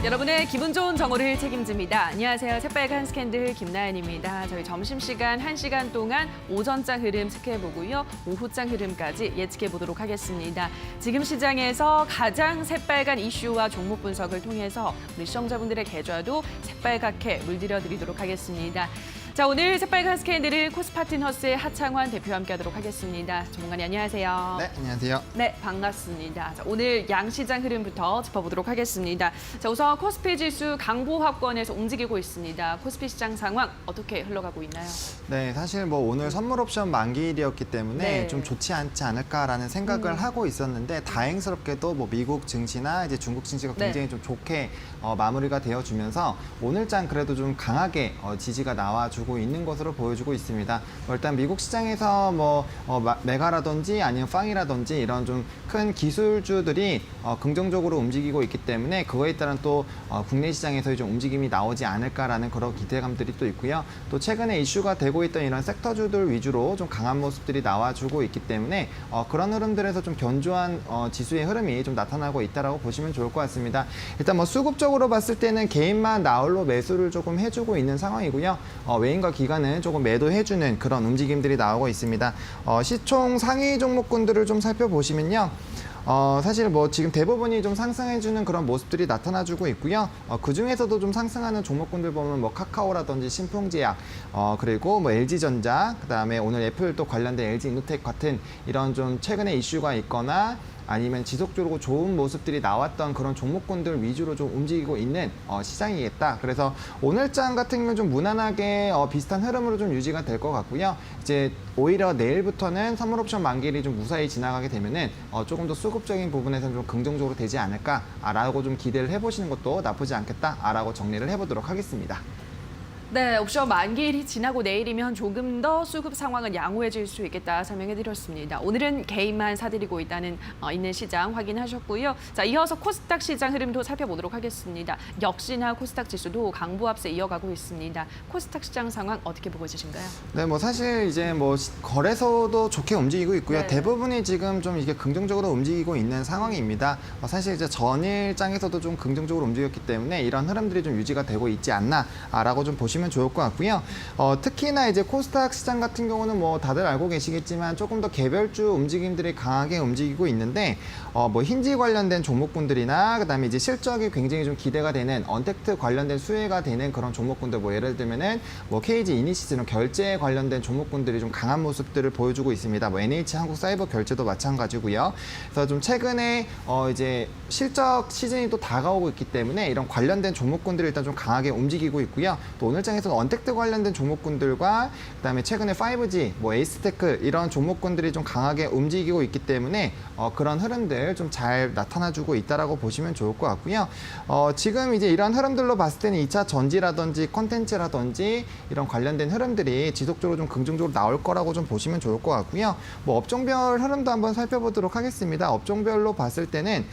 여러분의 기분 좋은 정오를 책임집니다. 안녕하세요. 새빨간 스캔들 김나연입니다. 저희 점심시간 1시간 동안 오전장 흐름 체크해보고요. 오후장 흐름까지 예측해보도록 하겠습니다. 지금 시장에서 가장 새빨간 이슈와 종목 분석을 통해서 우리 시청자분들의 계좌도 새빨갛게 물들여드리도록 하겠습니다. 자, 오늘 새빨간 스캔들을 코스파트너스의 하창환 대표와 함께하도록 하겠습니다. 전문가님 안녕하세요. 네, 안녕하세요. 네, 반갑습니다. 자, 오늘 양시장 흐름부터 짚어보도록 하겠습니다. 자, 우선 코스피 지수 강보합권에서 움직이고 있습니다. 코스피 시장 상황 어떻게 흘러가고 있나요? 네, 사실 뭐 오늘 선물 옵션 만기일이었기 때문에 네. 좀 좋지 않지 않을까라는 생각을 하고 있었는데 다행스럽게도 뭐 미국 증시나 이제 중국 증시가 굉장히 좀 좋게 마무리가 되어주면서 오늘장 그래도 좀 강하게 지지가 나와주고 있는 것으로 보여주고 있습니다. 일단 미국 시장에서 뭐 메가라든지 아니면 팡이라든지 이런 좀 큰 기술주들이 긍정적으로 움직이고 있기 때문에 그거에 따른 또 국내 시장에서의 좀 움직임이 나오지 않을까라는 그런 기대감들이 또 있고요. 또 최근에 이슈가 되고 있던 이런 섹터주들 위주로 좀 강한 모습들이 나와주고 있기 때문에 그런 흐름들에서 좀 견조한 지수의 흐름이 좀 나타나고 있다라고 보시면 좋을 것 같습니다. 일단 뭐 수급적으로 봤을 때는 개인만 나홀로 매수를 조금 해주고 있는 상황이고요. 외인과 기관은 조금 매도해주는 그런 움직임들이 나오고 있습니다. 시총 상위 종목군들을 좀 살펴보시면요. 사실 뭐 지금 대부분이 좀 상승해주는 그런 모습들이 나타나주고 있고요. 그 중에서도 좀 상승하는 종목군들 보면 뭐 카카오라든지 신풍제약, 그리고 뭐 LG전자, 그다음에 오늘 애플 또 관련된 LG이노텍 같은 이런 좀 최근에 이슈가 있거나 아니면 지속적으로 좋은 모습들이 나왔던 그런 종목군들 위주로 좀 움직이고 있는 시장이겠다. 그래서 오늘장 같은 경우는 좀 무난하게 비슷한 흐름으로 좀 유지가 될 것 같고요. 이제 오히려 내일부터는 선물옵션 만기일이 좀 무사히 지나가게 되면은 조금 더 수급적인 부분에서는 좀 긍정적으로 되지 않을까라고 좀 기대를 해보시는 것도 나쁘지 않겠다라고 정리를 해보도록 하겠습니다. 네, 옵션 만기일이 지나고 내일이면 조금 더 수급 상황은 양호해질 수 있겠다 설명해드렸습니다. 오늘은 개인만 사들이고 있는 시장 확인하셨고요. 자, 이어서 코스닥 시장 흐름도 살펴보도록 하겠습니다. 역시나 코스닥 지수도 강보합세 이어가고 있습니다. 코스닥 시장 상황 어떻게 보고 계신가요? 네, 뭐 사실 이제 뭐 거래소도 좋게 움직이고 있고요. 네. 대부분이 지금 좀 이게 긍정적으로 움직이고 있는 상황입니다. 사실 이제 전일장에서도 좀 긍정적으로 움직였기 때문에 이런 흐름들이 좀 유지가 되고 있지 않나라고 좀 보시면 좋을 것 같고요. 특히나 이제 코스닥 시장 같은 경우는 뭐 다들 알고 계시겠지만 조금 더 개별주 움직임들이 강하게 움직이고 있는데 뭐 힌지 관련된 종목군들이나 그다음에 이제 실적이 굉장히 좀 기대가 되는 언택트 관련된 수혜가 되는 그런 종목군들 뭐 예를 들면은 뭐 KG 이니시스 이런 결제 관련된 종목군들이 좀 강한 모습들을 보여주고 있습니다. 뭐 NH 한국 사이버 결제도 마찬가지고요. 그래서 좀 최근에 이제 실적 시즌이 또 다가오고 있기 때문에 이런 관련된 종목군들이 일단 좀 강하게 움직이고 있고요. 또 오늘장에서는 언택트 관련된 종목군들과 그다음에 최근에 5G, 뭐 에이스테크 이런 종목군들이 좀 강하게 움직이고 있기 때문에 그런 흐름들 좀 잘 나타나주고 있다라고 보시면 좋을 것 같고요. 지금 이제 이런 흐름들로 봤을 때는 2차 전지라든지 컨텐츠라든지 이런 관련된 흐름들이 지속적으로 좀 긍정적으로 나올 거라고 좀 보시면 좋을 것 같고요. 뭐 업종별 흐름도 한번 살펴보도록 하겠습니다. 업종별로 봤을 때는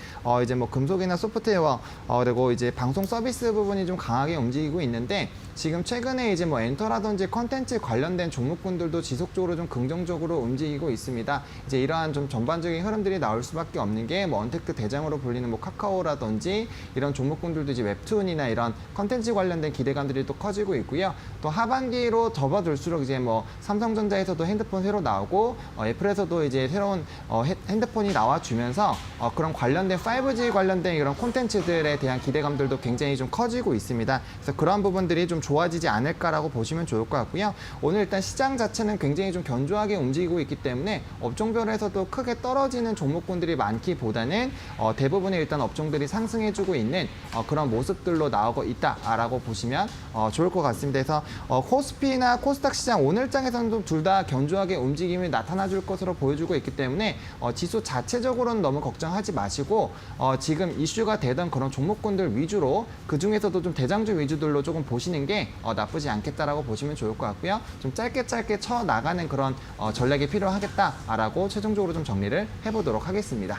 이제 뭐 금속이나 소프트웨어 그리고 이제 방송 서비스 부분이 좀 강하게 움직이고 있는데 지금 최근에 이제 뭐 엔터라든지 컨텐츠 관련된 종목군들도 지속적으로 좀 긍정적으로 움직이고 있습니다. 이제 이러한 좀 전반적인 흐름들이 나올 수밖에 없는 게 뭐 언택트 대장으로 불리는 뭐 카카오라든지 이런 종목군들도 이제 웹툰이나 이런 컨텐츠 관련된 기대감들이 또 커지고 있고요. 또 하반기로 접어들수록 이제 뭐 삼성전자에서도 핸드폰 새로 나오고 애플에서도 이제 새로운 핸드폰이 나와주면서 그런 관련된 5G 관련된 이런 콘텐츠들에 대한 기대감들도 굉장히 좀 커지고 있습니다. 그래서 그런 부분들이 좀 좋아지지 않을까라고 보시면 좋을 것 같고요. 오늘 일단 시장 자체는 굉장히 좀 견조하게 움직이고 있기 때문에 업종별에서도 크게 떨어지는 종목군들이 많기보다는 대부분의 일단 업종들이 상승해주고 있는 그런 모습들로 나오고 있다라고 보시면 좋을 것 같습니다. 그래서 코스피나 코스닥 시장 오늘장에서는 둘 다 견조하게 움직임이 나타나줄 것으로 보여주고 있기 때문에 지수 자체적으로는 너무 걱정하지 마시고 지금 이슈가 되던 그런 종목군들 위주로 그 중에서도 좀 대장주 위주들로 조금 보시는 게 나쁘지 않겠다라고 보시면 좋을 것 같고요. 좀 짧게 쳐 나가는 그런 전략이 필요하겠다라고 최종적으로 좀 정리를 해보도록 하겠습니다.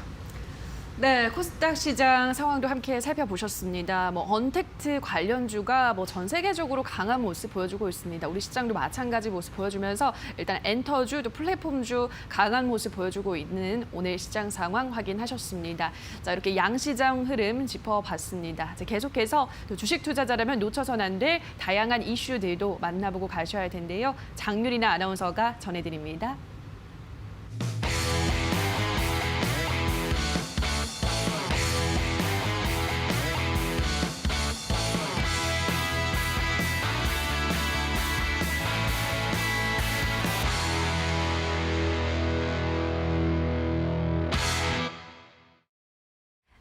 네, 코스닥 시장 상황도 함께 살펴보셨습니다. 언택트 관련주가 전 세계적으로 강한 모습 보여주고 있습니다. 우리 시장도 마찬가지 모습 보여주면서 일단 엔터주 또 플랫폼주 강한 모습 보여주고 있는 오늘 시장 상황 확인하셨습니다. 자, 이렇게 양시장 흐름 짚어봤습니다. 자, 계속해서 또 주식 투자자라면 놓쳐선 안 될 다양한 이슈들도 만나보고 가셔야 할 텐데요. 장유리나 아나운서가 전해드립니다.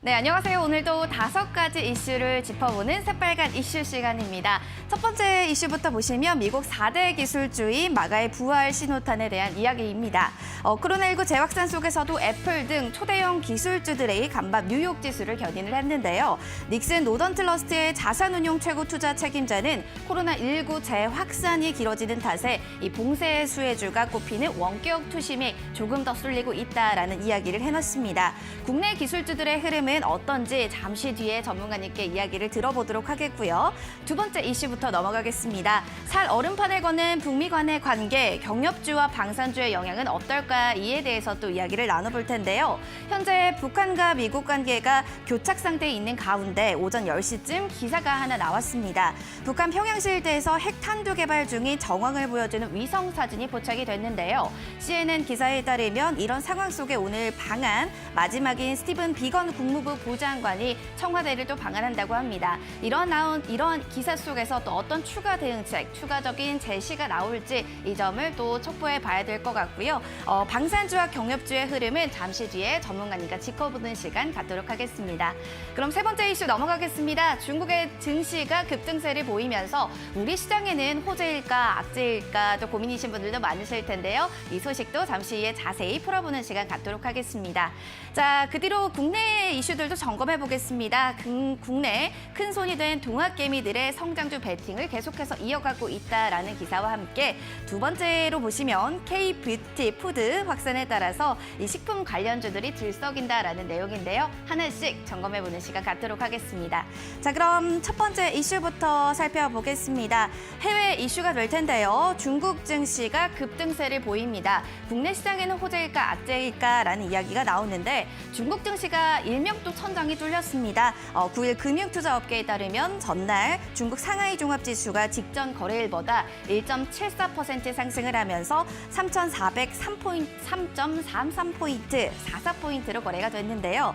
네, 안녕하세요. 오늘도 5가지 이슈를 짚어보는 새빨간 이슈 시간입니다. 첫 번째 이슈부터 보시면 미국 4대 기술주인 마가의 부활 신호탄에 대한 이야기입니다. 코로나19 재확산 속에서도 애플 등 초대형 기술주들의 간밤 뉴욕 지수를 견인을 했는데요. 닉슨 노던 트러스트의 자산운용 최고 투자 책임자는 코로나19 재확산이 길어지는 탓에 이 봉쇄 수혜주가 꼽히는 원격 투심이 조금 더 쏠리고 있다라는 이야기를 해놨습니다. 국내 기술주들의 흐름은 어떤지 잠시 뒤에 전문가님께 이야기를 들어보도록 하겠고요. 두 번째 이슈부터 넘어가겠습니다. 살 얼음판을 거는 북미 간의 관계, 경협주와 방산주의 영향은 어떨까 이에 대해서 또 이야기를 나눠볼 텐데요. 현재 북한과 미국 관계가 교착 상태에 있는 가운데 오전 10시쯤 기사가 하나 나왔습니다. 북한 평양시 일대에서 핵탄두 개발 중인 정황을 보여주는 위성 사진이 포착이 됐는데요. CNN 기사에 따르면 이런 상황 속에 오늘 방한 마지막인 스티븐 비건 국무부 부장관이 청와대를 또 방한한다고 합니다. 이러한 기사 속에서 또 어떤 추가 대응책, 추가적인 제시가 나올지 이 점을 또 촉보해 봐야 될 것 같고요. 방산주와 경협주의 흐름은 잠시 뒤에 전문가님과 짚어보는 시간 갖도록 하겠습니다. 그럼 세 번째 이슈 넘어가겠습니다. 중국의 증시가 급등세를 보이면서 우리 시장에는 호재일까 악재일까 또 고민이신 분들도 많으실 텐데요. 이 소식도 잠시 후에 자세히 풀어보는 시간 갖도록 하겠습니다. 자, 그 뒤로 국내 이슈들도 점검해 보겠습니다. 국내 큰 손이 된 동학개미들의 성장주 배팅을 계속해서 이어가고 있다라는 기사와 함께 두 번째로 보시면 K-뷰티 푸드 확산에 따라서 이 식품 관련주들이 들썩인다라는 내용인데요. 하나씩 점검해 보는 시간 갖도록 하겠습니다. 자, 그럼 첫 번째 이슈부터 살펴보겠습니다. 해외 이슈가 될 텐데요. 중국 증시가 급등세를 보입니다. 국내 시장에는 호재일까 악재일까라는 이야기가 나오는데 중국 증시가 일명도 천장이 뚫렸습니다. 9일 금융투자업계에 따르면 전날 중국 상하이 종합지수가 직전 거래일보다 1.74% 상승을 하면서 3,403.33포인트, 44포인트로 거래가 됐는데요.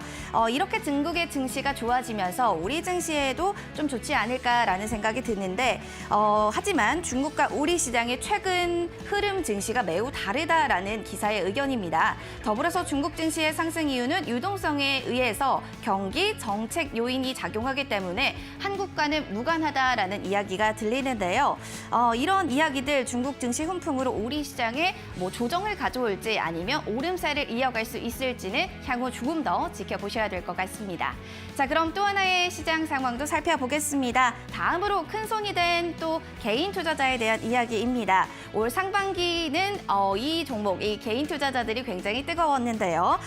이렇게 중국의 증시가 좋아지면서 우리 증시에도 좀 좋지 않을까라는 생각이 드는데 하지만 중국과 우리 시장의 최근 흐름 증시가 매우 다르다라는 기사의 의견입니다. 더불어서 중국 증시의 상승 이유는 유동성에 의해서 경기, 정책 요인이 작용하기 때문에 한국과는 무관하다라는 이야기가 들리는데요. 이런 이야기들 중국 증시 훈풍으로 우리 시장에 조정을 가져올지 아니면 오름세를 이어갈 수 있을지는 향후 조금 더 지켜보셔야 될 것 같습니다. 자, 그럼 또 하나의 시장 상황도 살펴보겠습니다. 다음으로 큰 손이 된 또 개인 투자자에 대한 이야기입니다. 올 상반기는 이 종목, 이 개인 투자자들이 굉장히 뜨거웠는데요.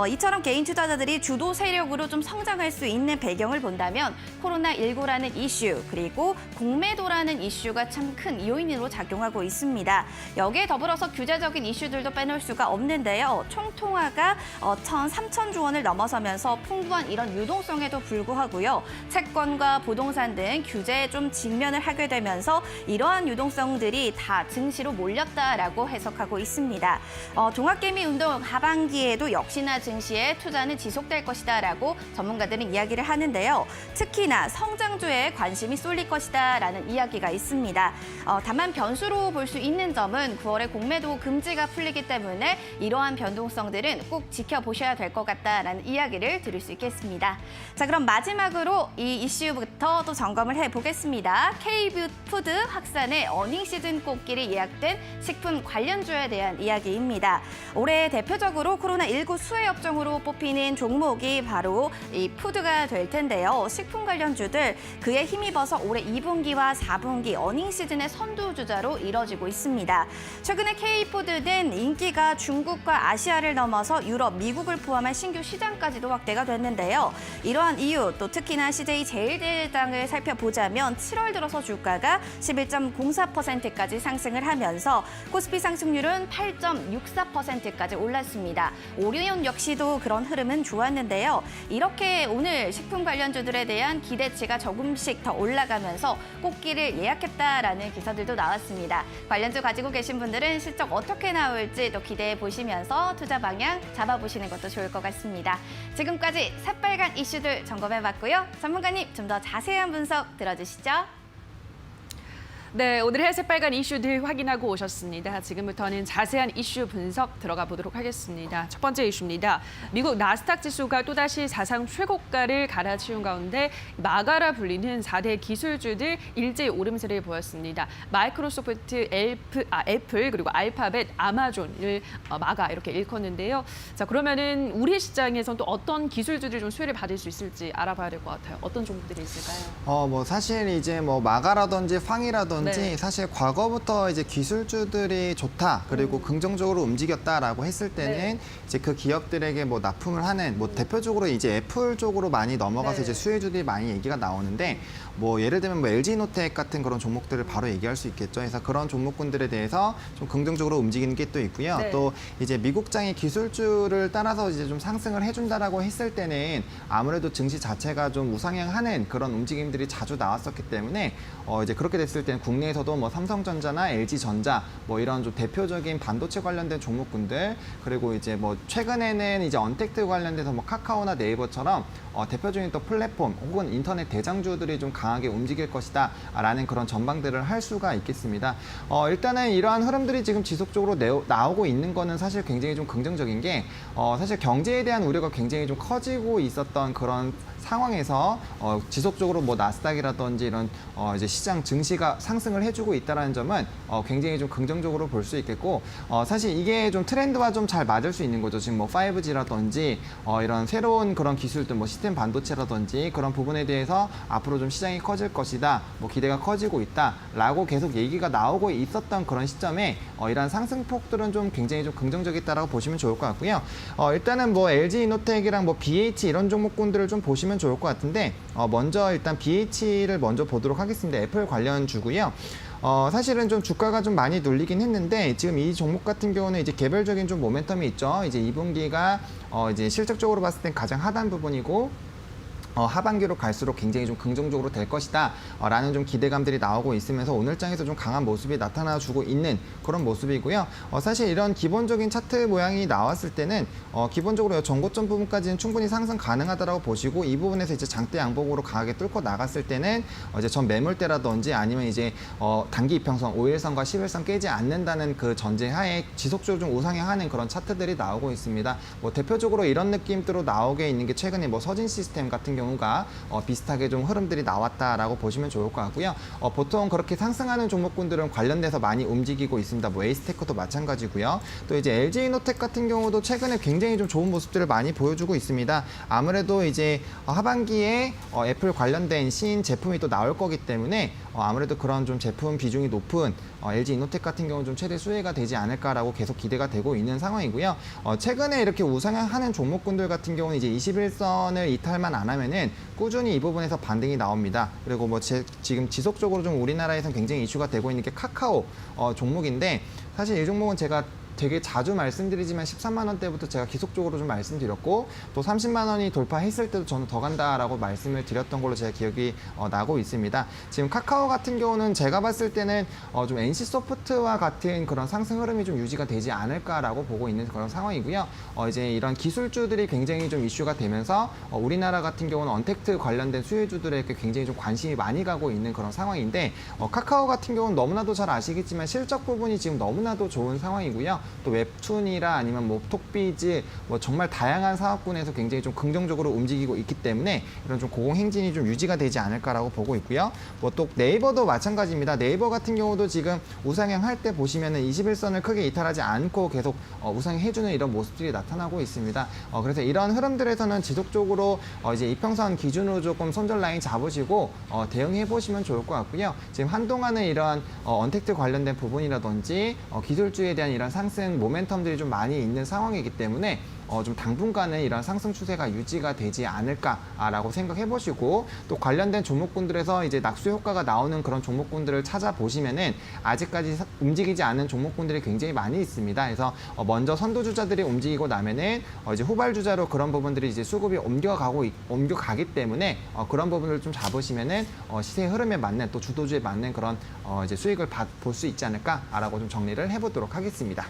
이처럼 개인 투자자들이 주도 세력으로 좀 성장할 수 있는 배경을 본다면 코로나19라는 이슈 그리고 공매도라는 이슈가 참 큰 요인으로 작용하고 있습니다. 여기에 더불어서 규제적인 이슈들도 빼놓을 수가 없는데요. 총통화가 3,000조 원을 넘어서면서 풍부한 이런 유동성에도 불구하고요. 채권과 부동산 등 규제에 좀 직면을 하게 되면서 이러한 유동성들이 다 증시로 몰렸다라고 해석하고 있습니다. 종합개미 운동 하반기에도 역시나 증시에 투자는 지속될 것이다라고 전문가들은 이야기를 하는데요. 특히나 성장주에 관심이 쏠릴 것이다라는 이야기가 있습니다. 다만 변수로 볼 수 있는 점은 9월에 공매도 금지가 풀리기 때문에 이러한 변동성들은 꼭 지켜보셔야 될 것 같다라는 이야기를 들을 수 있겠습니다. 자, 그럼 마지막으로 이 이슈부터 또 점검을 해보겠습니다. K-푸드 확산의 어닝 시즌 꽃길이 예약된 식품 관련주에 대한 이야기입니다. 올해 대표적으로 코로나19 수혜 업종으로 뽑히는 종목이 바로 이 푸드가 될 텐데요. 식품 관련주들 그에 힘입어서 올해 2분기와 4분기 어닝 시즌의 선두주자로 이뤄지고 있습니다. 최근에 K푸드는 인기가 중국과 아시아를 넘어서 유럽, 미국을 포함한 신규 시장까지도 확대가 됐는데요. 이러한 이유 또 특히나 CJ 제일제당을 살펴보자면 7월 들어서 주가가 11.04%까지 상승을 하면서 코스피 상승률은 8.64%까지 올랐습니다. 오리온 역시도 그런 흐름은 좋았는데요. 이렇게 오늘 식품 관련주들에 대한 기대치가 조금씩 더 올라가면서 꽃길을 예약했다라는 기사들도 나왔습니다. 관련주 가지고 계신 분들은 실적 어떻게 나올지 또 기대해 보시면서 투자 방향 잡아보시는 것도 좋을 것 같습니다. 지금까지 새빨간 이슈들 점검해봤고요. 전문가님 좀 더 자세한 분석 들어주시죠. 네, 오늘의 새빨간 이슈들 확인하고 오셨습니다. 지금부터는 자세한 이슈 분석 들어가 보도록 하겠습니다. 첫 번째 이슈입니다. 미국 나스닥 지수가 또다시 사상 최고가를 갈아치운 가운데 마가라 불리는 4대 기술주들 일제히 오름세를 보였습니다. 마이크로소프트, 애플, 그리고 알파벳, 아마존을 마가 이렇게 일컫는데요. 자, 그러면은 우리 시장에선 또 어떤 기술주들이 좀 수혜를 받을 수 있을지 알아봐야 될 것 같아요. 어떤 종목들이 있을까요? 뭐 사실 이제 뭐 마가라든지 팡이라든지 네. 사실 과거부터 이제 기술주들이 좋다 그리고 긍정적으로 움직였다라고 했을 때는 네. 이제 그 기업들에게 뭐 납품을 하는 뭐 대표적으로 이제 애플 쪽으로 많이 넘어가서 네. 이제 수혜주들이 많이 얘기가 나오는데 뭐 예를 들면 뭐 LG노텍 같은 그런 종목들을 바로 얘기할 수 있겠죠. 그래서 그런 종목군들에 대해서 좀 긍정적으로 움직이는 게 또 있고요. 네. 또 이제 미국장이 기술주를 따라서 이제 좀 상승을 해준다라고 했을 때는 아무래도 증시 자체가 좀 우상향하는 그런 움직임들이 자주 나왔었기 때문에 이제 그렇게 됐을 때는 국내에서도 뭐 삼성전자나 LG전자 뭐 이런 좀 대표적인 반도체 관련된 종목군들 그리고 이제 뭐 최근에는 이제 언택트 관련돼서 뭐 카카오나 네이버처럼 대표적인 또 플랫폼 혹은 인터넷 대장주들이 좀 강하게 움직일 것이다 라는 그런 전망들을 할 수가 있겠습니다. 일단은 이러한 흐름들이 지금 지속적으로 나오고 있는 거는 사실 굉장히 좀 긍정적인 게 사실 경제에 대한 우려가 굉장히 좀 커지고 있었던 그런 상황에서 지속적으로 뭐 나스닥이라든지 이런 이제 시장 증시가 상승을 해주고 있다는 점은 굉장히 좀 긍정적으로 볼 수 있겠고 사실 이게 좀 트렌드와 좀 잘 맞을 수 있는 거죠. 지금 뭐 5G라든지 이런 새로운 그런 기술들 뭐 시스템 반도체라든지 그런 부분에 대해서 앞으로 좀 시장이 커질 것이다, 뭐 기대가 커지고 있다라고 계속 얘기가 나오고 있었던 그런 시점에 이러한 상승폭들은 좀 굉장히 좀 긍정적이다라고 보시면 좋을 것 같고요. 일단은 뭐 LG이노텍이랑 뭐 BH 이런 종목군들을 좀 보시면 좋을 것 같은데 먼저 일단 BH를 먼저 보도록 하겠습니다. 애플 관련 주고요. 사실은 좀 주가가 좀 많이 눌리긴 했는데 지금 이 종목 같은 경우는 이제 개별적인 좀 모멘텀이 있죠. 이제 2분기가 이제 실적적으로 봤을 땐 가장 하단 부분이고 하반기로 갈수록 굉장히 좀 긍정적으로 될 것이다 라는 좀 기대감들이 나오고 있으면서 오늘장에서 좀 강한 모습이 나타나주고 있는 그런 모습이고요. 사실 이런 기본적인 차트 모양이 나왔을 때는 기본적으로 전고점 부분까지는 충분히 상승 가능하다고 보시고 이 부분에서 이제 장대 양봉으로 강하게 뚫고 나갔을 때는 이제 전 매물대라든지 아니면 이제 단기 이평선 5일선과 10일선 깨지 않는다는 그 전제하에 지속적으로 좀 우상향하는 그런 차트들이 나오고 있습니다. 뭐 대표적으로 이런 느낌으로 나오게 있는 게 최근에 뭐 서진 시스템 같은 경우가 비슷하게 좀 흐름들이 나왔다라고 보시면 좋을 것 같고요. 보통 그렇게 상승하는 종목군들은 관련돼서 많이 움직이고 있습니다. 뭐 에이스테크도 마찬가지고요. 또 이제 LG이노텍 같은 경우도 최근에 굉장히 좀 좋은 모습들을 많이 보여주고 있습니다. 아무래도 이제 하반기에 애플 관련된 신인 제품이 또 나올 거기 때문에 아무래도 그런 좀 제품 비중이 높은 LG이노텍 같은 경우는 좀 최대 수혜가 되지 않을까라고 계속 기대가 되고 있는 상황이고요. 최근에 이렇게 우상향하는 종목군들 같은 경우는 이제 21선을 이탈만 안 하면은 꾸준히 이 부분에서 반등이 나옵니다. 그리고 뭐 지금 지속적으로 좀 우리나라에선 굉장히 이슈가 되고 있는 게 카카오 종목인데 사실 이 종목은 제가 되게 자주 말씀드리지만 13만 원대부터 제가 계속적으로 좀 말씀드렸고 또 30만 원이 돌파했을 때도 저는 더 간다라고 말씀을 드렸던 걸로 제가 기억이 나고 있습니다. 지금 카카오 같은 경우는 제가 봤을 때는 좀 NC소프트와 같은 그런 상승 흐름이 좀 유지가 되지 않을까라고 보고 있는 그런 상황이고요. 이제 이런 기술주들이 굉장히 좀 이슈가 되면서 우리나라 같은 경우는 언택트 관련된 수혜주들에게 굉장히 좀 관심이 많이 가고 있는 그런 상황인데 카카오 같은 경우는 너무나도 잘 아시겠지만 실적 부분이 지금 너무나도 좋은 상황이고요. 또 웹툰이라 아니면 뭐 톡비즈 뭐 정말 다양한 사업군에서 굉장히 좀 긍정적으로 움직이고 있기 때문에 이런 좀 고공행진이 좀 유지가 되지 않을까라고 보고 있고요. 뭐 또 네이버도 마찬가지입니다. 네이버 같은 경우도 지금 우상향 할 때 보시면은 21선을 크게 이탈하지 않고 계속 우상해주는 이런 모습들이 나타나고 있습니다. 그래서 이런 흐름들에서는 지속적으로 이제 이평선 기준으로 조금 손절 라인 잡으시고 대응해 보시면 좋을 것 같고요. 지금 한동안은 이러한 언택트 관련된 부분이라든지 기술주에 대한 이런 상승 모멘텀들이 좀 많이 있는 상황이기 때문에 좀 당분간은 이런 상승 추세가 유지가 되지 않을까라고 생각해 보시고 또 관련된 종목군들에서 이제 낙수 효과가 나오는 그런 종목군들을 찾아보시면은 아직까지 움직이지 않은 종목군들이 굉장히 많이 있습니다. 그래서 먼저 선두주자들이 움직이고 나면은 이제 후발주자로 그런 부분들이 이제 수급이 옮겨가기 때문에 그런 부분을 좀 잡으시면은 시세 흐름에 맞는 또 주도주에 맞는 그런 이제 수익을 볼 수 있지 않을까라고 좀 정리를 해보도록 하겠습니다.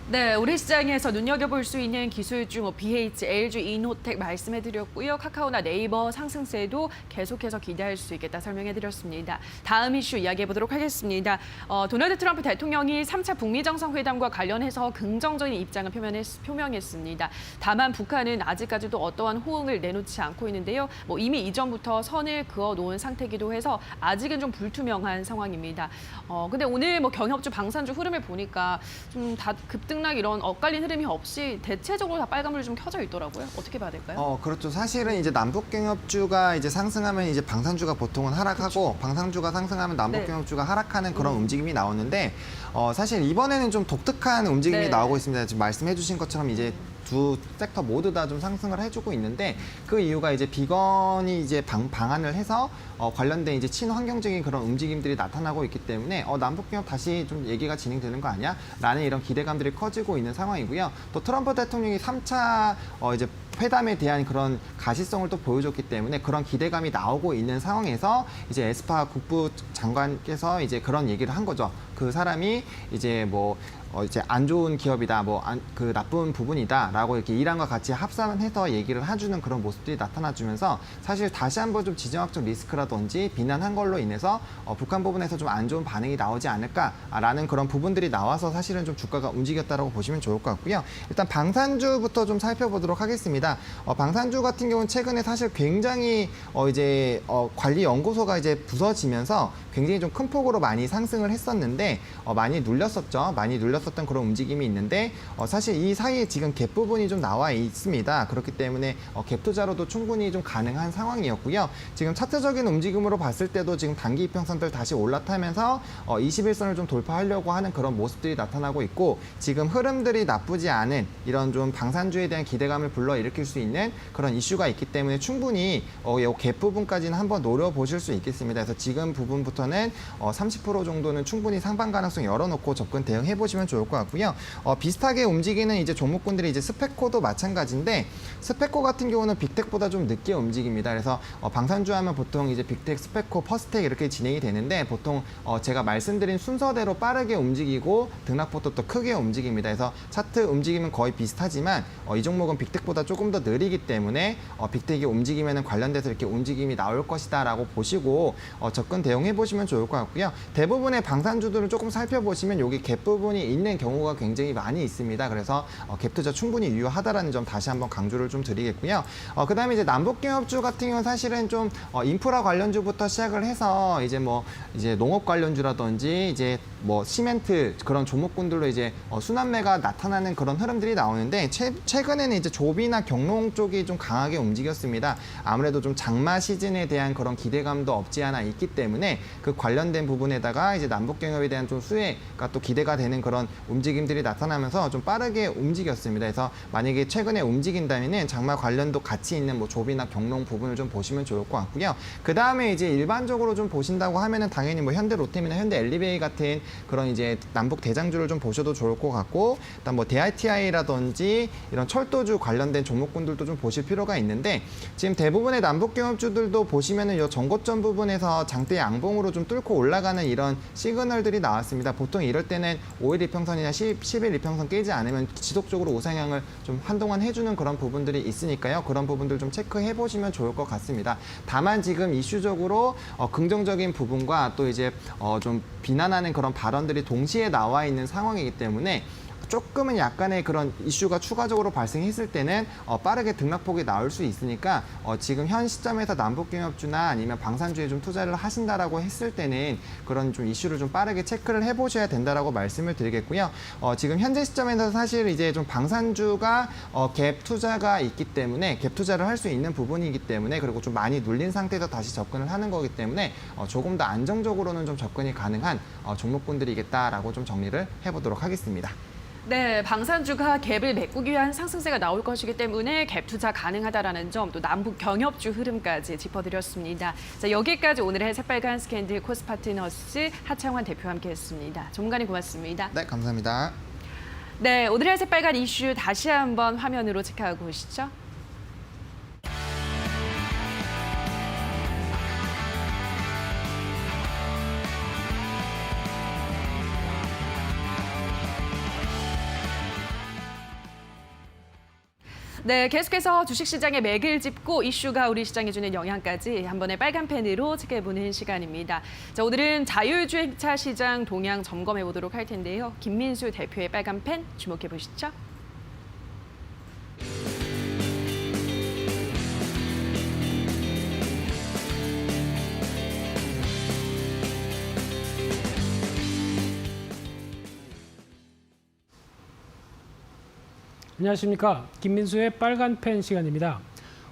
네, 우리 시장에서 눈여겨볼 수 있는 기술주 BH, LG, 인호텍 말씀해드렸고요. 카카오나 네이버 상승세도 계속해서 기대할 수 있겠다 설명해드렸습니다. 다음 이슈 이야기해보도록 하겠습니다. 도널드 트럼프 대통령이 3차 북미 정상회담과 관련해서 긍정적인 입장을 표명했습니다. 다만 북한은 아직까지도 어떠한 호응을 내놓지 않고 있는데요. 이미 이전부터 선을 그어놓은 상태이기도 해서 아직은 좀 불투명한 상황입니다. 근데 오늘 경협주, 방산주 흐름을 보니까 좀 다 급등 이런 엇갈린 흐름이 없이 대체적으로 다 빨간불이 좀 켜져 있더라고요. 어떻게 봐야 될까요? 그렇죠. 사실은 이제 남북경협주가 이제 상승하면 이제 방산주가 보통은 하락하고, 그렇죠. 방산주가 상승하면 남북경협주가 하락하는 그런 움직임이 나오는데, 사실 이번에는 좀 독특한 움직임이 나오고 있습니다. 지금 말씀해주신 것처럼 이제 두 섹터 모두 다 좀 상승을 해주고 있는데, 그 이유가 이제 비건이 이제 방한을 해서 관련된 이제 친환경적인 그런 움직임들이 나타나고 있기 때문에 남북경협 다시 좀 얘기가 진행되는 거 아니야? 라는 이런 기대감들이 커지고 있는 상황이고요. 또 트럼프 대통령이 3차 이제 회담에 대한 그런 가시성을 또 보여줬기 때문에 그런 기대감이 나오고 있는 상황에서 이제 에스파 국부 장관께서 이제 그런 얘기를 한 거죠. 그 사람이 이제 이제 안 좋은 기업이다, 그 나쁜 부분이다라고 이렇게 이란과 같이 합산해서 얘기를 해주는 그런 모습들이 나타나주면서 사실 다시 한번 좀 지정학적 리스크라든지 비난한 걸로 인해서 북한 부분에서 좀 안 좋은 반응이 나오지 않을까라는 그런 부분들이 나와서 사실은 좀 주가가 움직였다라고 보시면 좋을 것 같고요. 일단 방산주부터 좀 살펴보도록 하겠습니다. 방산주 같은 경우는 최근에 사실 굉장히 이제 관리 연구소가 이제 부서지면서 굉장히 좀 큰 폭으로 많이 상승을 했었는데 많이 눌렸었죠. 많이 눌렸었던 그런 움직임이 있는데 사실 이 사이에 지금 갭 부분이 좀 나와 있습니다. 그렇기 때문에 갭 투자로도 충분히 좀 가능한 상황이었고요. 지금 차트적인 움직임으로 봤을 때도 지금 단기 이평선들 다시 올라타면서 21선을 좀 돌파하려고 하는 그런 모습들이 나타나고 있고, 지금 흐름들이 나쁘지 않은 이런 좀 방산주에 대한 기대감을 불러일으킬 수 있는 그런 이슈가 있기 때문에 충분히 이 갭 부분까지는 한번 노려보실 수 있겠습니다. 그래서 지금 부분부터는 30% 정도는 충분히 상방 가능성 열어놓고 접근 대응해 보시면 좋을 것 같고요. 비슷하게 움직이는 이제 종목군들이 이제 스페코도 마찬가지인데, 스페코 같은 경우는 빅텍보다 좀 늦게 움직입니다. 그래서 방산주 하면 보통 이제 빅텍, 스페코, 퍼스텍 이렇게 진행이 되는데, 보통 제가 말씀드린 순서대로 빠르게 움직이고 등락폭도 또 크게 움직입니다. 그래서 차트 움직임은 거의 비슷하지만 이 종목은 빅텍보다 조금 더 느리기 때문에 빅텍이 움직이면 관련돼서 이렇게 움직임이 나올 것이다라고 보시고 접근 대응해 보시면 좋을 것 같고요. 대부분의 방산주들을 조금 살펴보시면 여기 갭 부분이 있는 경우가 굉장히 많이 있습니다. 그래서 갭 투자 충분히 유효하다라는 점 다시 한번 강조를 좀 드리겠고요. 그다음에 이제 남북경협주 같은 경우는 사실은 좀 인프라 관련주부터 시작을 해서 이제 이제 농업 관련주라든지 이제 시멘트 그런 종목군들로 이제 순환매가 나타나는 그런 흐름들이 나오는데, 최근에는 이제 조비나 경농 쪽이 좀 강하게 움직였습니다. 아무래도 좀 장마 시즌에 대한 그런 기대감도 없지 않아 있기 때문에 그 관련된 부분에다가 이제 남북경협에 대한 좀 수혜가 또 기대가 되는 그런 움직임들이 나타나면서 좀 빠르게 움직였습니다. 그래서 만약에 최근에 움직인다면은 장마 관련도 같이 있는 조비나 경농 부분을 좀 보시면 좋을 것 같고요. 그 다음에 이제 일반적으로 좀 보신다고 하면은 당연히 현대 로템이나 현대 엘리베이 같은 그런 이제 남북 대장주를 좀 보셔도 좋을 것 같고, 일단 DITI라든지 이런 철도주 관련된 종목군들도 좀 보실 필요가 있는데, 지금 대부분의 남북경협주들도 보시면은 이 전고점 부분에서 장대 양봉으로 좀 뚫고 올라가는 이런 시그널들이 나왔습니다. 보통 이럴 때는 5일 이평선이나 10일 이평선 깨지 않으면 지속적으로 우상향을 좀 한동안 해주는 그런 부분들이 있으니까요. 그런 부분들 좀 체크해 보시면 좋을 것 같습니다. 다만 지금 이슈적으로 긍정적인 부분과 또 이제 좀 비난하는 그런 발언들이 동시에 나와 있는 상황이기 때문에 조금은 약간의 그런 이슈가 추가적으로 발생했을 때는 빠르게 등락폭이 나올 수 있으니까 지금 현 시점에서 남북경협주나 아니면 방산주에 좀 투자를 하신다라고 했을 때는 그런 좀 이슈를 좀 빠르게 체크를 해보셔야 된다라고 말씀을 드리겠고요. 지금 현재 시점에서 사실 이제 좀 방산주가 갭 투자가 있기 때문에 갭 투자를 할 수 있는 부분이기 때문에 그리고 좀 많이 눌린 상태에서 다시 접근을 하는 거기 때문에 조금 더 안정적으로는 좀 접근이 가능한 종목군들이겠다라고 좀 정리를 해보도록 하겠습니다. 네, 방산주가 갭을 메꾸기 위한 상승세가 나올 것이기 때문에 갭 투자 가능하다라는 점, 또 남북 경협주 흐름까지 짚어드렸습니다. 자, 여기까지 오늘의 새빨간 스캔들 코스파트너스 하창환 대표와 함께했습니다. 전문가님 고맙습니다. 네, 감사합니다. 네, 오늘의 새빨간 이슈 다시 한번 화면으로 체크하고 오시죠. 네, 계속해서 주식시장의 맥을 짚고 이슈가 우리 시장에 주는 영향까지 한 번의 빨간 펜으로 체크해보는 시간입니다. 자, 오늘은 자율주행차 시장 동향 점검해 보도록 할 텐데요. 김민수 대표의 빨간 펜 주목해 보시죠. 안녕하십니까. 김민수의 빨간 펜 시간입니다.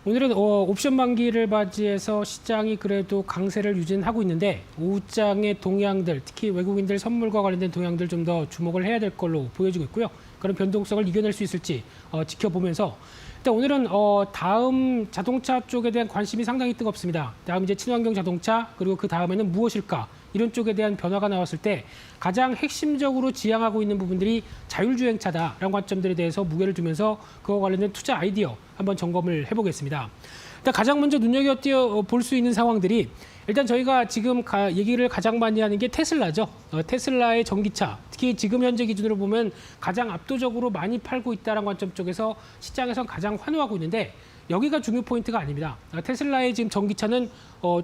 오늘은 옵션 만기를 맞이해서 시장이 그래도 강세를 유지하고 있는데 오후장의 동향들, 특히 외국인들 선물과 관련된 동향들 좀 더 주목을 해야 될 걸로 보여지고 있고요. 그런 변동성을 이겨낼 수 있을지 지켜보면서 일단 오늘은 다음 자동차 쪽에 대한 관심이 상당히 뜨겁습니다. 다음 이제 친환경 자동차 그리고 그 다음에는 무엇일까? 이런 쪽에 대한 변화가 나왔을 때 가장 핵심적으로 지향하고 있는 부분들이 자율주행차다라는 관점들에 대해서 무게를 두면서 그와 관련된 투자 아이디어 한번 점검을 해보겠습니다. 일단 가장 먼저 눈여겨볼 수 있는 상황들이 일단 저희가 지금 얘기를 가장 많이 하는 게 테슬라죠. 테슬라의 전기차, 특히 지금 현재 기준으로 보면 가장 압도적으로 많이 팔고 있다는 관점 쪽에서 시장에서 가장 환호하고 있는데 여기가 중요 포인트가 아닙니다. 테슬라의 지금 전기차는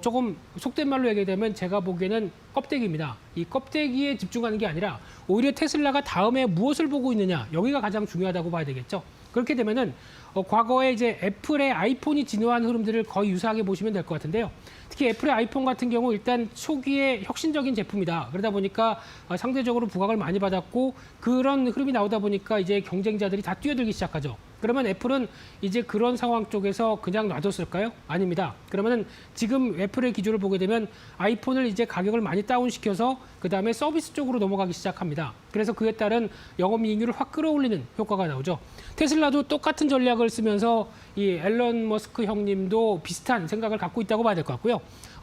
조금 속된 말로 얘기하면 제가 보기에는 껍데기입니다. 이 껍데기에 집중하는 게 아니라 오히려 테슬라가 다음에 무엇을 보고 있느냐 여기가 가장 중요하다고 봐야 되겠죠. 그렇게 되면은 과거에 이제 애플의 아이폰이 진화한 흐름들을 거의 유사하게 보시면 될 것 같은데요. 특히 애플의 아이폰 같은 경우 일단 초기에 혁신적인 제품이다. 그러다 보니까 상대적으로 부각을 많이 받았고 그런 흐름이 나오다 보니까 이제 경쟁자들이 다 뛰어들기 시작하죠. 그러면 애플은 이제 그런 상황 쪽에서 그냥 놔뒀을까요? 아닙니다. 그러면은 지금 애플의 기조를 보게 되면 아이폰을 이제 가격을 많이 다운시켜서 그다음에 서비스 쪽으로 넘어가기 시작합니다. 그래서 그에 따른 영업이익률을 확 끌어올리는 효과가 나오죠. 테슬라도 똑같은 전략을 쓰면서 이 앨런 머스크 형님도 비슷한 생각을 갖고 있다고 봐야 될 것 같고요.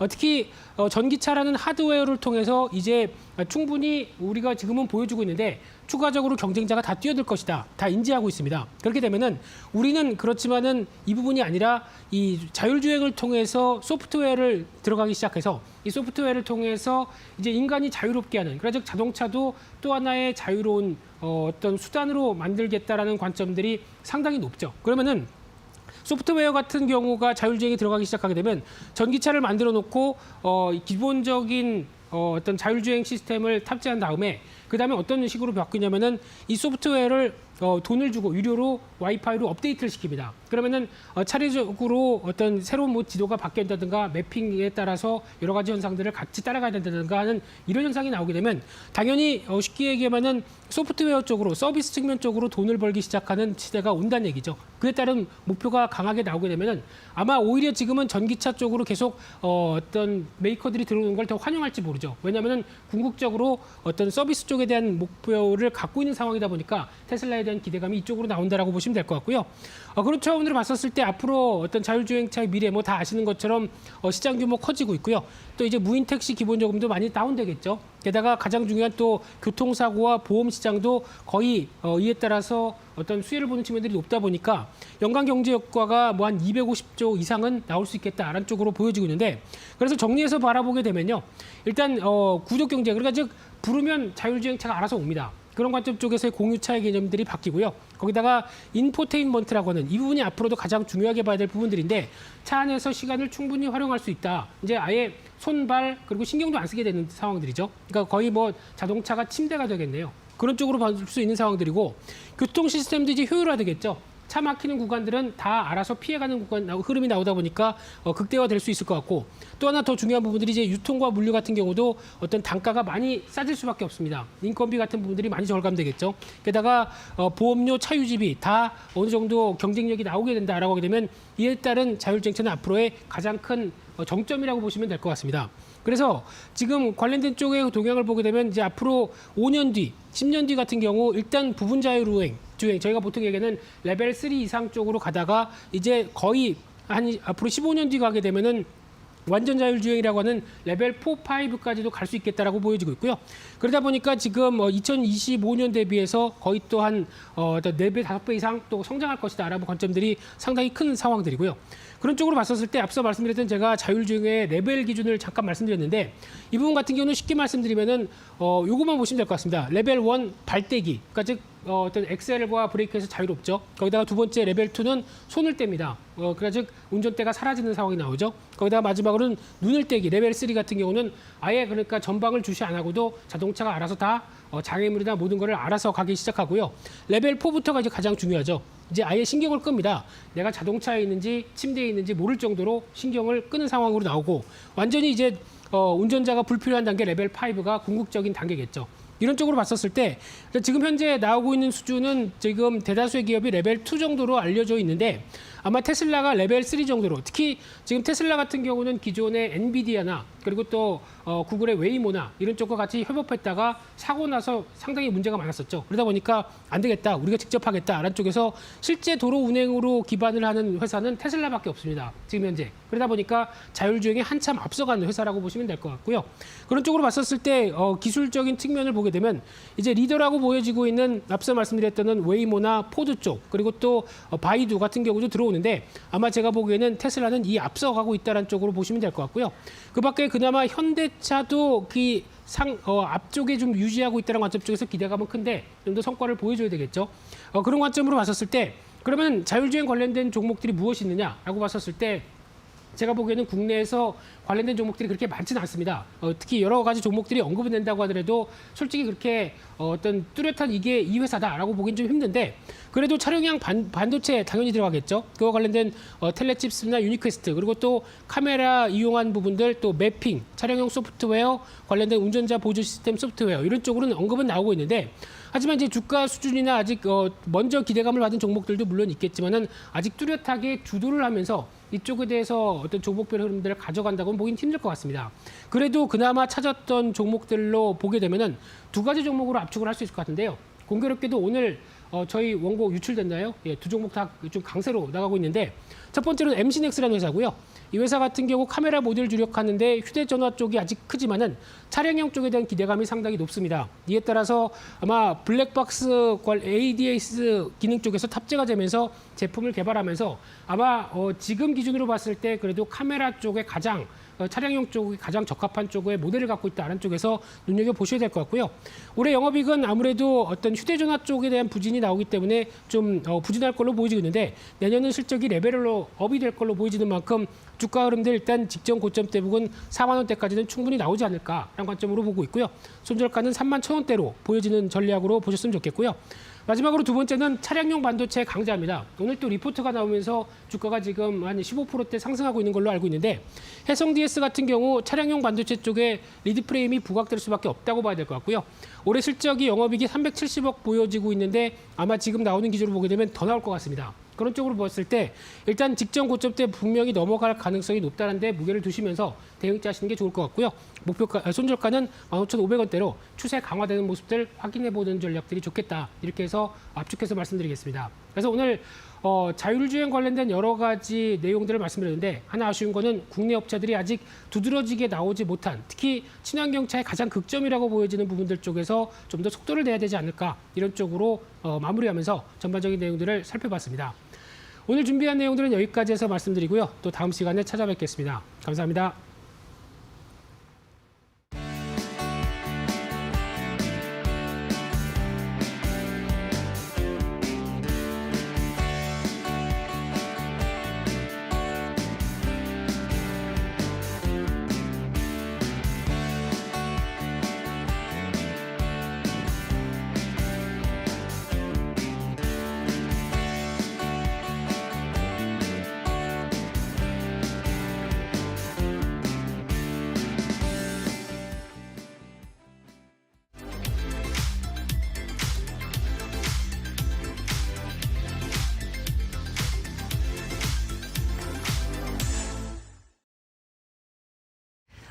특히 전기차라는 하드웨어를 통해서 이제 충분히 우리가 지금은 보여주고 있는데 추가적으로 경쟁자가 다 뛰어들 것이다. 다 인지하고 있습니다. 그렇게 되면은 우리는 그렇지만은 이 부분이 아니라 이 자율주행을 통해서 소프트웨어를 들어가기 시작해서 이 소프트웨어를 통해서 이제 인간이 자유롭게 하는 그래서 자동차도 또 하나의 자유로운 어떤 수단으로 만들겠다라는 관점들이 상당히 높죠. 그러면은 소프트웨어 같은 경우가 자율주행이 들어가기 시작하게 되면 전기차를 만들어 놓고 기본적인 어떤 자율주행 시스템을 탑재한 다음에 그다음에 어떤 식으로 바뀌냐면은 이 소프트웨어를 돈을 주고 유료로 와이파이로 업데이트를 시킵니다. 그러면은 차례적으로 어떤 새로운 뭐 지도가 바뀐다든가 매핑에 따라서 여러 가지 현상들을 같이 따라가야 된다든가 하는 이런 현상이 나오게 되면 당연히 쉽게 얘기하면은 소프트웨어 쪽으로 서비스 측면 쪽으로 돈을 벌기 시작하는 시대가 온다는 얘기죠. 그에 따른 목표가 강하게 나오게 되면은 아마 오히려 지금은 전기차 쪽으로 계속 어떤 메이커들이 들어오는 걸 더 환영할지 모르죠. 왜냐하면은 궁극적으로 어떤 서비스 쪽에 대한 목표를 갖고 있는 상황이다 보니까 테슬라에 대한 기대감이 이쪽으로 나온다라고 보시면 될 것 같고요. 그렇죠. 오늘 봤었을 때 앞으로 어떤 자율주행차의 미래 뭐 다 아시는 것처럼 시장 규모 커지고 있고요. 또 이제 무인 택시 기본요금도 많이 다운되겠죠. 게다가 가장 중요한 또 교통사고와 보험 시장도 거의 이에 따라서 어떤 수혜를 보는 측면들이 높다 보니까 연간 경제 효과가 뭐 한 250조 이상은 나올 수 있겠다라는 쪽으로 보여지고 있는데 그래서 정리해서 바라보게 되면요. 일단 구조 경제 그러니까 즉 부르면 자율주행차가 알아서 옵니다. 그런 관점 쪽에서의 공유차의 개념들이 바뀌고요. 거기다가 인포테인먼트라고 하는 이 부분이 앞으로도 가장 중요하게 봐야 될 부분들인데 차 안에서 시간을 충분히 활용할 수 있다. 이제 아예 손, 발 그리고 신경도 안 쓰게 되는 상황들이죠. 그러니까 거의 뭐 자동차가 침대가 되겠네요. 그런 쪽으로 볼 수 있는 상황들이고 교통 시스템도 이제 효율화되겠죠. 차 막히는 구간들은 다 알아서 피해가는 구간 흐름이 나오다 보니까 극대화될 수 있을 것 같고 또 하나 더 중요한 부분들이 이제 유통과 물류 같은 경우도 어떤 단가가 많이 싸질 수밖에 없습니다. 인건비 같은 부분들이 많이 절감되겠죠. 게다가 보험료, 차 유지비 다 어느 정도 경쟁력이 나오게 된다라고 하게 되면 이에 따른 자율주행차는 앞으로의 가장 큰 정점이라고 보시면 될 것 같습니다. 그래서 지금 관련된 쪽의 동향을 보게 되면 이제 앞으로 5년 뒤, 10년 뒤 같은 경우 일단 부분 자율주행, 저희가 보통 얘기하는 레벨 3 이상 쪽으로 가다가 이제 거의 한 앞으로 15년 뒤 가게 되면은 완전 자율주행이라고 하는 레벨 4, 5까지도 갈 수 있겠다라고 보여지고 있고요. 그러다 보니까 지금 2025년 대비해서 거의 또 한 4배, 5배 이상 또 성장할 것이다라는 관점들이 상당히 큰 상황들이고요. 그런 쪽으로 봤었을 때 앞서 말씀드렸던 제가 자율주행의 레벨 기준을 잠깐 말씀드렸는데 이 부분 같은 경우는 쉽게 말씀드리면은 요것만 보시면 될 것 같습니다. 레벨 1 발대기, 그러니까 즉 어떤 엑셀과 브레이크에서 자유롭죠. 거기다가 두 번째 레벨 2는 손을 뗍니다. 그러니까 즉 운전대가 사라지는 상황이 나오죠. 거기다가 마지막으로는 눈을 떼기 레벨 3 같은 경우는 아예 그러니까 전방을 주시 안 하고도 자동차가 알아서 다 장애물이나 모든 거를 알아서 가기 시작하고요. 레벨 4부터가 이제 가장 중요하죠. 이제 아예 신경을 끕니다. 내가 자동차에 있는지 침대에 있는지 모를 정도로 신경을 끄는 상황으로 나오고 완전히 이제 운전자가 불필요한 단계 레벨 5가 궁극적인 단계겠죠. 이런 쪽으로 봤었을 때 지금 현재 나오고 있는 수준은 지금 대다수의 기업이 레벨 2 정도로 알려져 있는데 아마 테슬라가 레벨 3 정도로 특히 지금 테슬라 같은 경우는 기존의 엔비디아나 그리고 또 구글의 웨이모나 이런 쪽과 같이 협업했다가 사고 나서 상당히 문제가 많았었죠. 그러다 보니까 안 되겠다. 우리가 직접 하겠다라는 쪽에서 실제 도로 운행으로 기반을 하는 회사는 테슬라밖에 없습니다. 지금 현재. 그러다 보니까 자율주행에 한참 앞서가는 회사라고 보시면 될 것 같고요. 그런 쪽으로 봤었을 때 기술적인 측면을 보게 되면 이제 리더라고 보여지고 있는 앞서 말씀드렸던 웨이모나 포드 쪽 그리고 또 바이두 같은 경우도 들어오는데 아마 제가 보기에는 테슬라는 이 앞서가고 있다는 쪽으로 보시면 될 것 같고요. 그 밖에 그나마 현대차도 앞쪽에 좀 유지하고 있다는 관점 쪽에서 기대감은 큰데 좀 더 성과를 보여줘야 되겠죠. 그런 관점으로 봤었을 때 그러면 자율주행 관련된 종목들이 무엇이 있느냐라고 봤었을 때 제가 보기에는 국내에서 관련된 종목들이 그렇게 많지는 않습니다. 특히 여러 가지 종목들이 언급이 된다고 하더라도 솔직히 그렇게 어떤 뚜렷한 이게 이 회사다라고 보기는 좀 힘든데 그래도 차량용 반도체 당연히 들어가겠죠. 그와 관련된 텔레칩스나 유니퀘스트 그리고 또 카메라 이용한 부분들 또 매핑, 차량용 소프트웨어, 관련된 운전자 보조 시스템 소프트웨어 이런 쪽으로는 언급은 나오고 있는데 하지만 이제 주가 수준이나 아직 먼저 기대감을 받은 종목들도 물론 있겠지만은 아직 뚜렷하게 주도를 하면서 이쪽에 대해서 어떤 종목별 흐름들을 가져간다고는 보긴 힘들 것 같습니다. 그래도 그나마 찾았던 종목들로 보게 되면은 두 가지 종목으로 압축을 할 수 있을 것 같은데요. 공교롭게도 오늘 저희 원고 유출됐나요? 예, 두 종목 다 좀 강세로 나가고 있는데 첫 번째로는 MC넥스라는 회사고요. 이 회사 같은 경우 카메라 모듈 주력하는데 휴대전화 쪽이 아직 크지만은 차량형 쪽에 대한 기대감이 상당히 높습니다. 이에 따라서 아마 블랙박스 ADAS 기능 쪽에서 탑재가 되면서 제품을 개발하면서 아마 지금 기준으로 봤을 때 그래도 카메라 쪽에 가장 차량용 쪽이 가장 적합한 쪽의 모델을 갖고 있다는 쪽에서 눈여겨보셔야 될 것 같고요. 올해 영업이익은 아무래도 어떤 휴대전화 쪽에 대한 부진이 나오기 때문에 좀 부진할 걸로 보이지고 있는데 내년은 실적이 레벨로 업이 될 걸로 보이지는 만큼 주가 흐름들 일단 직전 고점대 부근 4만 원대까지는 충분히 나오지 않을까라는 관점으로 보고 있고요. 손절가는 3만 1,000원대로 보여지는 전략으로 보셨으면 좋겠고요. 마지막으로 두 번째는 차량용 반도체 강자입니다. 오늘 또 리포트가 나오면서 주가가 지금 한 15%대 상승하고 있는 걸로 알고 있는데 해성 DS 같은 경우 차량용 반도체 쪽에 리드 프레임이 부각될 수밖에 없다고 봐야 될 것 같고요. 올해 실적이 영업이익이 370억 보여지고 있는데 아마 지금 나오는 기준으로 보게 되면 더 나올 것 같습니다. 그런 쪽으로 봤을 때 일단 직전 고점 때 분명히 넘어갈 가능성이 높다는 데 무게를 두시면서 대응하시는 게 좋을 것 같고요. 손절가는 15,500원대로 추세 강화되는 모습들 확인해보는 전략들이 좋겠다. 이렇게 해서 압축해서 말씀드리겠습니다. 그래서 오늘 자율주행 관련된 여러 가지 내용들을 말씀드렸는데 하나 아쉬운 거는 국내 업체들이 아직 두드러지게 나오지 못한 특히 친환경차의 가장 극점이라고 보여지는 부분들 쪽에서 좀 더 속도를 내야 되지 않을까 이런 쪽으로 마무리하면서 전반적인 내용들을 살펴봤습니다. 오늘 준비한 내용들은 여기까지 해서 말씀드리고요. 또 다음 시간에 찾아뵙겠습니다. 감사합니다.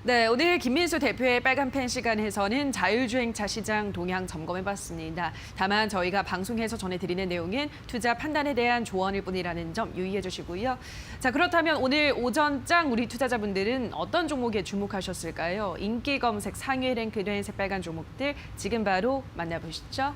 네, 오늘 김민수 대표의 빨간펜 시간에서는 자율주행차 시장 동향 점검해봤습니다. 다만 저희가 방송에서 전해드리는 내용은 투자 판단에 대한 조언일 뿐이라는 점 유의해 주시고요. 자, 그렇다면 오늘 오전장 우리 투자자분들은 어떤 종목에 주목하셨을까요? 인기 검색 상위에 랭크된 새빨간 종목들 지금 바로 만나보시죠.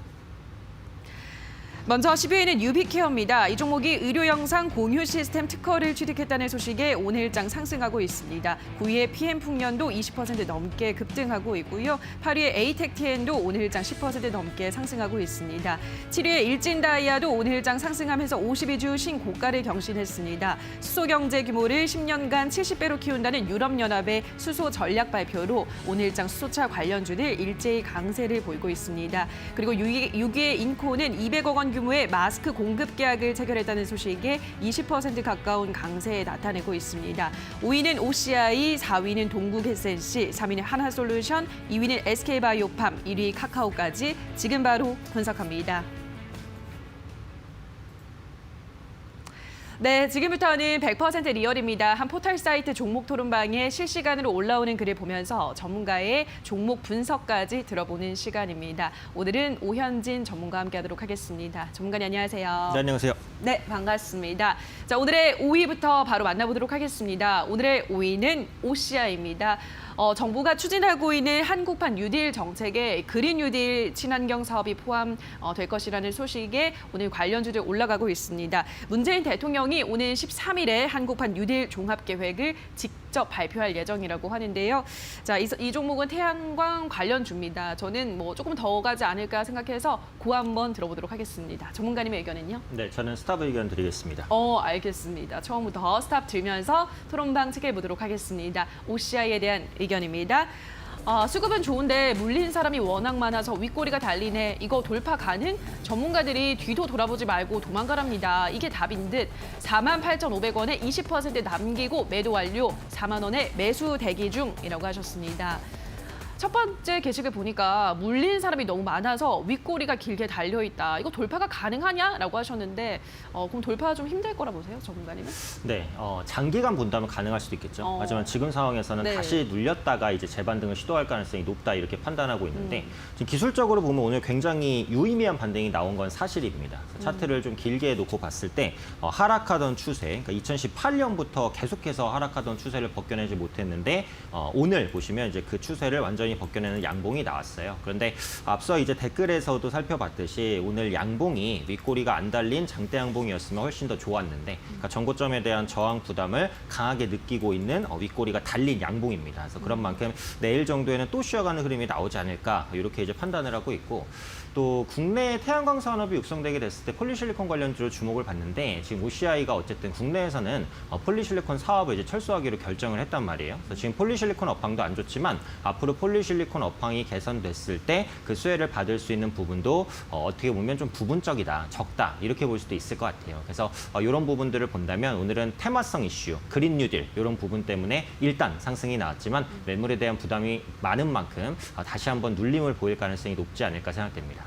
먼저 10위에는 유비케어입니다. 이 종목이 의료 영상 공유 시스템 특허를 취득했다는 소식에 오늘장 상승하고 있습니다. 9위에 PM풍년도 20% 넘게 급등하고 있고요. 8위에 에이텍TN도 오늘장 10% 넘게 상승하고 있습니다. 7위에 일진다이아도 오늘장 상승하면서 52주 신고가를 경신했습니다. 수소 경제 규모를 10년간 70배로 키운다는 유럽연합의 수소 전략 발표로 오늘장 수소차 관련주들 일제히 강세를 보이고 있습니다. 그리고 6위의 인코는 200억 원 규모의 마스크 공급 계약을 체결했다는 소식에 20% 가까운 강세에 나타내고 있습니다. 5위는 OCI, 4위는 동국SNC, 3위는 하나솔루션, 2위는 SK바이오팜, 1위 카카오까지 지금 바로 분석합니다. 네, 지금부터는 100% 리얼입니다. 한 포털 사이트 종목 토론방에 실시간으로 올라오는 글을 보면서 전문가의 종목 분석까지 들어보는 시간입니다. 오늘은 오현진 전문가와 함께하도록 하겠습니다. 전문가님 안녕하세요. 네, 안녕하세요. 네, 반갑습니다. 자, 오늘의 5위부터 바로 만나보도록 하겠습니다. 오늘의 5위는 OCI입니다. 정부가 추진하고 있는 한국판 뉴딜 정책에 그린 뉴딜 친환경 사업이 포함될 것이라는 소식에 오늘 관련주들 올라가고 있습니다. 문재인 대통령이 오늘 13일에 한국판 뉴딜 종합계획을 직접 발표할 예정이라고 하는데요. 자, 이 종목은 태양광 관련주입니다. 저는 뭐 조금 더 가지 않을까 생각해서 한번 들어보도록 하겠습니다. 전문가님의 의견은요? 네, 저는 스탑 의견 드리겠습니다. 알겠습니다. 처음부터 스탑 들면서 토론방 체크해보도록 하겠습니다. OCI에 대한 의견입니다. 수급은 좋은데 물린 사람이 워낙 많아서 윗꼬리가 달리네. 이거 돌파 가능? 전문가들이 뒤도 돌아보지 말고 도망가랍니다. 이게 답인 듯 48,500원에 20% 남기고 매도 완료, 4만 원에 매수 대기 중이라고 하셨습니다. 첫 번째 게시글 보니까 물린 사람이 너무 많아서 윗꼬리가 길게 달려있다. 이거 돌파가 가능하냐라고 하셨는데 그럼 돌파가 좀 힘들 거라 보세요, 전문가님은? 네, 장기간 본다면 가능할 수도 있겠죠. 하지만 지금 상황에서는 네. 다시 눌렸다가 이제 재반등을 시도할 가능성이 높다 이렇게 판단하고 있는데 지금 기술적으로 보면 오늘 굉장히 유의미한 반등이 나온 건 사실입니다. 차트를 좀 길게 놓고 봤을 때 하락하던 추세, 그러니까 2018년부터 계속해서 하락하던 추세를 벗겨내지 못했는데 오늘 보시면 이제 그 추세를 완전히 벗겨내는 양봉이 나왔어요. 그런데 앞서 이제 댓글에서도 살펴봤듯이 오늘 양봉이 윗꼬리가 안 달린 장대 양봉이었으면 훨씬 더 좋았는데 그러니까 전고점에 대한 저항 부담을 강하게 느끼고 있는 윗꼬리가 달린 양봉입니다. 그래서 그런 만큼 내일 정도에는 또 쉬어가는 흐름이 나오지 않을까 이렇게 이제 판단을 하고 있고 또 국내 태양광 산업이 육성되게 됐을 때 폴리실리콘 관련주로 주목을 받는데 지금 OCI가 어쨌든 국내에서는 폴리실리콘 사업을 이제 철수하기로 결정을 했단 말이에요. 그래서 지금 폴리실리콘 업황도 안 좋지만 앞으로 폴리실리콘 업황이 개선됐을 때 그 수혜를 받을 수 있는 부분도 어떻게 보면 좀 부분적이다, 적다 이렇게 볼 수도 있을 것 같아요. 그래서 이런 부분들을 본다면 오늘은 테마성 이슈, 그린 뉴딜 이런 부분 때문에 일단 상승이 나왔지만 매물에 대한 부담이 많은 만큼 다시 한번 눌림을 보일 가능성이 높지 않을까 생각됩니다.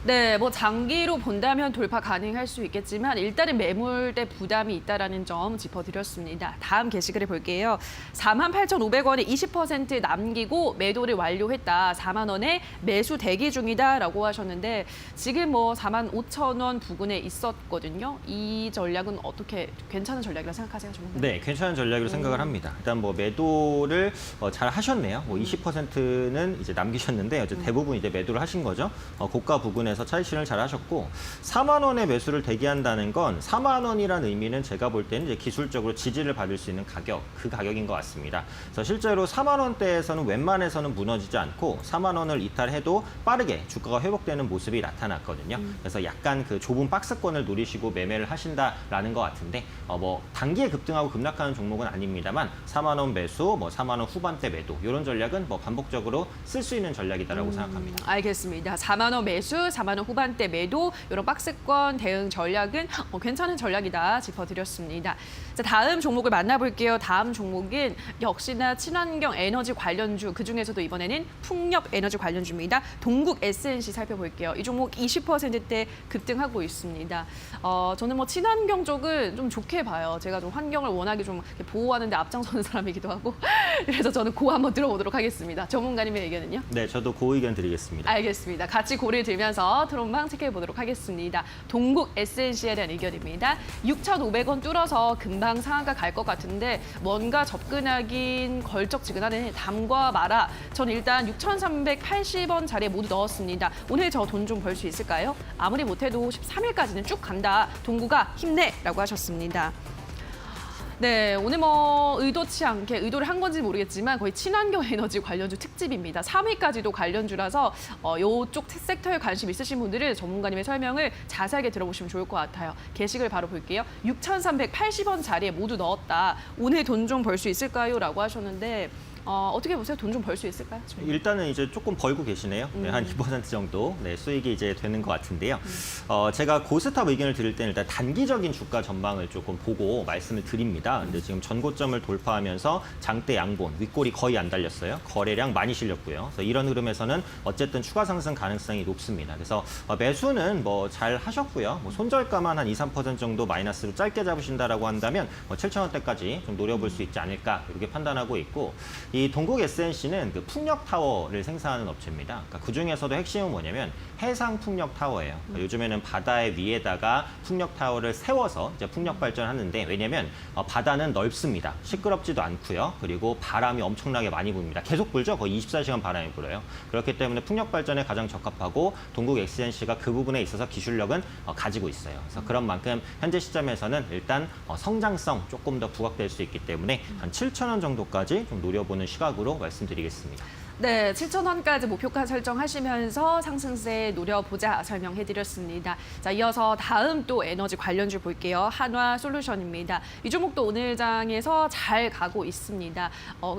네, 뭐 장기로 본다면 돌파 가능할 수 있겠지만 일단은 매물대 부담이 있다라는 점 짚어드렸습니다. 다음 게시글을 볼게요. 48,500원에 20% 남기고 매도를 완료했다. 4만 원에 매수 대기 중이다라고 하셨는데 지금 뭐 45,000원 부근에 있었거든요. 이 전략은 어떻게 괜찮은 전략이라 생각하세요, 전문가님? 네, 괜찮은 전략으로 생각을 합니다. 일단 뭐 매도를 잘 하셨네요. 뭐 20%는 이제 남기셨는데 어제 대부분 이제 매도를 하신 거죠. 고가 부근에서 차익 실현을 잘 하셨고 4만 원의 매수를 대기한다는 건 4만 원이라는 의미는 제가 볼 때는 이제 기술적으로 지지를 받을 수 있는 가격, 그 가격인 것 같습니다. 그래서 실제로 4만 원대에서는 웬만해서는 무너지지 않고 4만 원을 이탈해도 빠르게 주가가 회복되는 모습이 나타났거든요. 그래서 약간 그 좁은 박스권을 노리시고 매매를 하신다라는 것 같은데 뭐 단기에 급등하고 급락하는 종목은 아닙니다만 4만 원 매수, 뭐 4만 원 후반대 매도 이런 전략은 뭐 반복적으로 쓸 수 있는 전략이다라고 생각합니다. 알겠습니다. 4만 원 매수, 4만 원 후반대 매도 이런 박스권 대응 전략은 괜찮은 전략이다 짚어드렸습니다. 자, 다음 종목을 만나볼게요. 다음 종목은 역시나 친환경 에너지 관련주, 그중에서도 이번에는 풍력 에너지 관련주입니다. 동국 S&C 살펴볼게요. 이 종목 20%대 급등하고 있습니다. 저는 뭐 친환경 쪽은 좀 좋게 봐요. 제가 좀 환경을 워낙에 좀 이렇게 보호하는 데 앞장서는 사람이기도 하고 그래서 저는 고 한번 들어보도록 하겠습니다. 전문가님의 의견은요? 네, 저도 그 의견 드리겠습니다. 알겠습니다. 같이 고를 들면서 토론방 체크해 보도록 하겠습니다. 동국 S&C에 대한 의견입니다. 6,500원 뚫어서 금방 상한가 갈 것 같은데 뭔가 접근하긴 걸쩍지근하네. 담과 마라. 전 일단 6,380원 자리에 모두 넣었습니다. 오늘 저 돈 좀 벌 수 있을까요? 아무리 못해도 13일까지는 쭉 간다. 동구가 힘내라고 하셨습니다. 네, 오늘 뭐 의도치 않게 의도를 한 건지 모르겠지만 거의 친환경 에너지 관련주 특집입니다. 3위까지도 관련주라서 이쪽 섹터에 관심 있으신 분들은 전문가님의 설명을 자세하게 들어보시면 좋을 것 같아요. 게시글 바로 볼게요. 6,380원 자리에 모두 넣었다. 오늘 돈 좀 벌 수 있을까요? 라고 하셨는데 어떻게 보세요? 돈 좀 벌 수 있을까요? 일단은 이제 조금 벌고 계시네요. 네, 한 2% 정도 수익이 이제 되는 것 같은데요. 제가 고스탑 의견을 드릴 때는 일단 단기적인 주가 전망을 조금 보고 말씀을 드립니다. 근데 지금 전고점을 돌파하면서 장대 양본, 윗골이 거의 안 달렸어요. 거래량 많이 실렸고요. 그래서 이런 흐름에서는 어쨌든 추가 상승 가능성이 높습니다. 그래서 매수는 뭐 잘 하셨고요. 뭐 손절가만 한 2, 3% 정도 마이너스로 짧게 잡으신다라고 한다면 7,000원대까지 좀 노려볼 수 있지 않을까 이렇게 판단하고 있고, 이 동국 S&C는 그 풍력 타워를 생산하는 업체입니다. 그러니까 그 중에서도 핵심은 뭐냐면 해상 풍력 타워예요. 그러니까 요즘에는 바다의 위에다가 풍력 타워를 세워서 이제 풍력 발전하는데, 왜냐면 바다는 넓습니다. 시끄럽지도 않고요. 그리고 바람이 엄청나게 많이 붑니다. 계속 불죠. 거의 24시간 바람이 불어요. 그렇기 때문에 풍력 발전에 가장 적합하고 동국 S&C가 그 부분에 있어서 기술력은 가지고 있어요. 그래서 그런 만큼 현재 시점에서는 일단 성장성 조금 더 부각될 수 있기 때문에 한 7,000원 정도까지 좀 노려보는 시각으로 말씀드리겠습니다. 네, 7,000원까지 목표가 설정하시면서 상승세 노려보자 설명해드렸습니다. 자, 이어서 다음 또 에너지 관련주 볼게요. 한화솔루션입니다. 이 종목도 오늘 장에서 잘 가고 있습니다.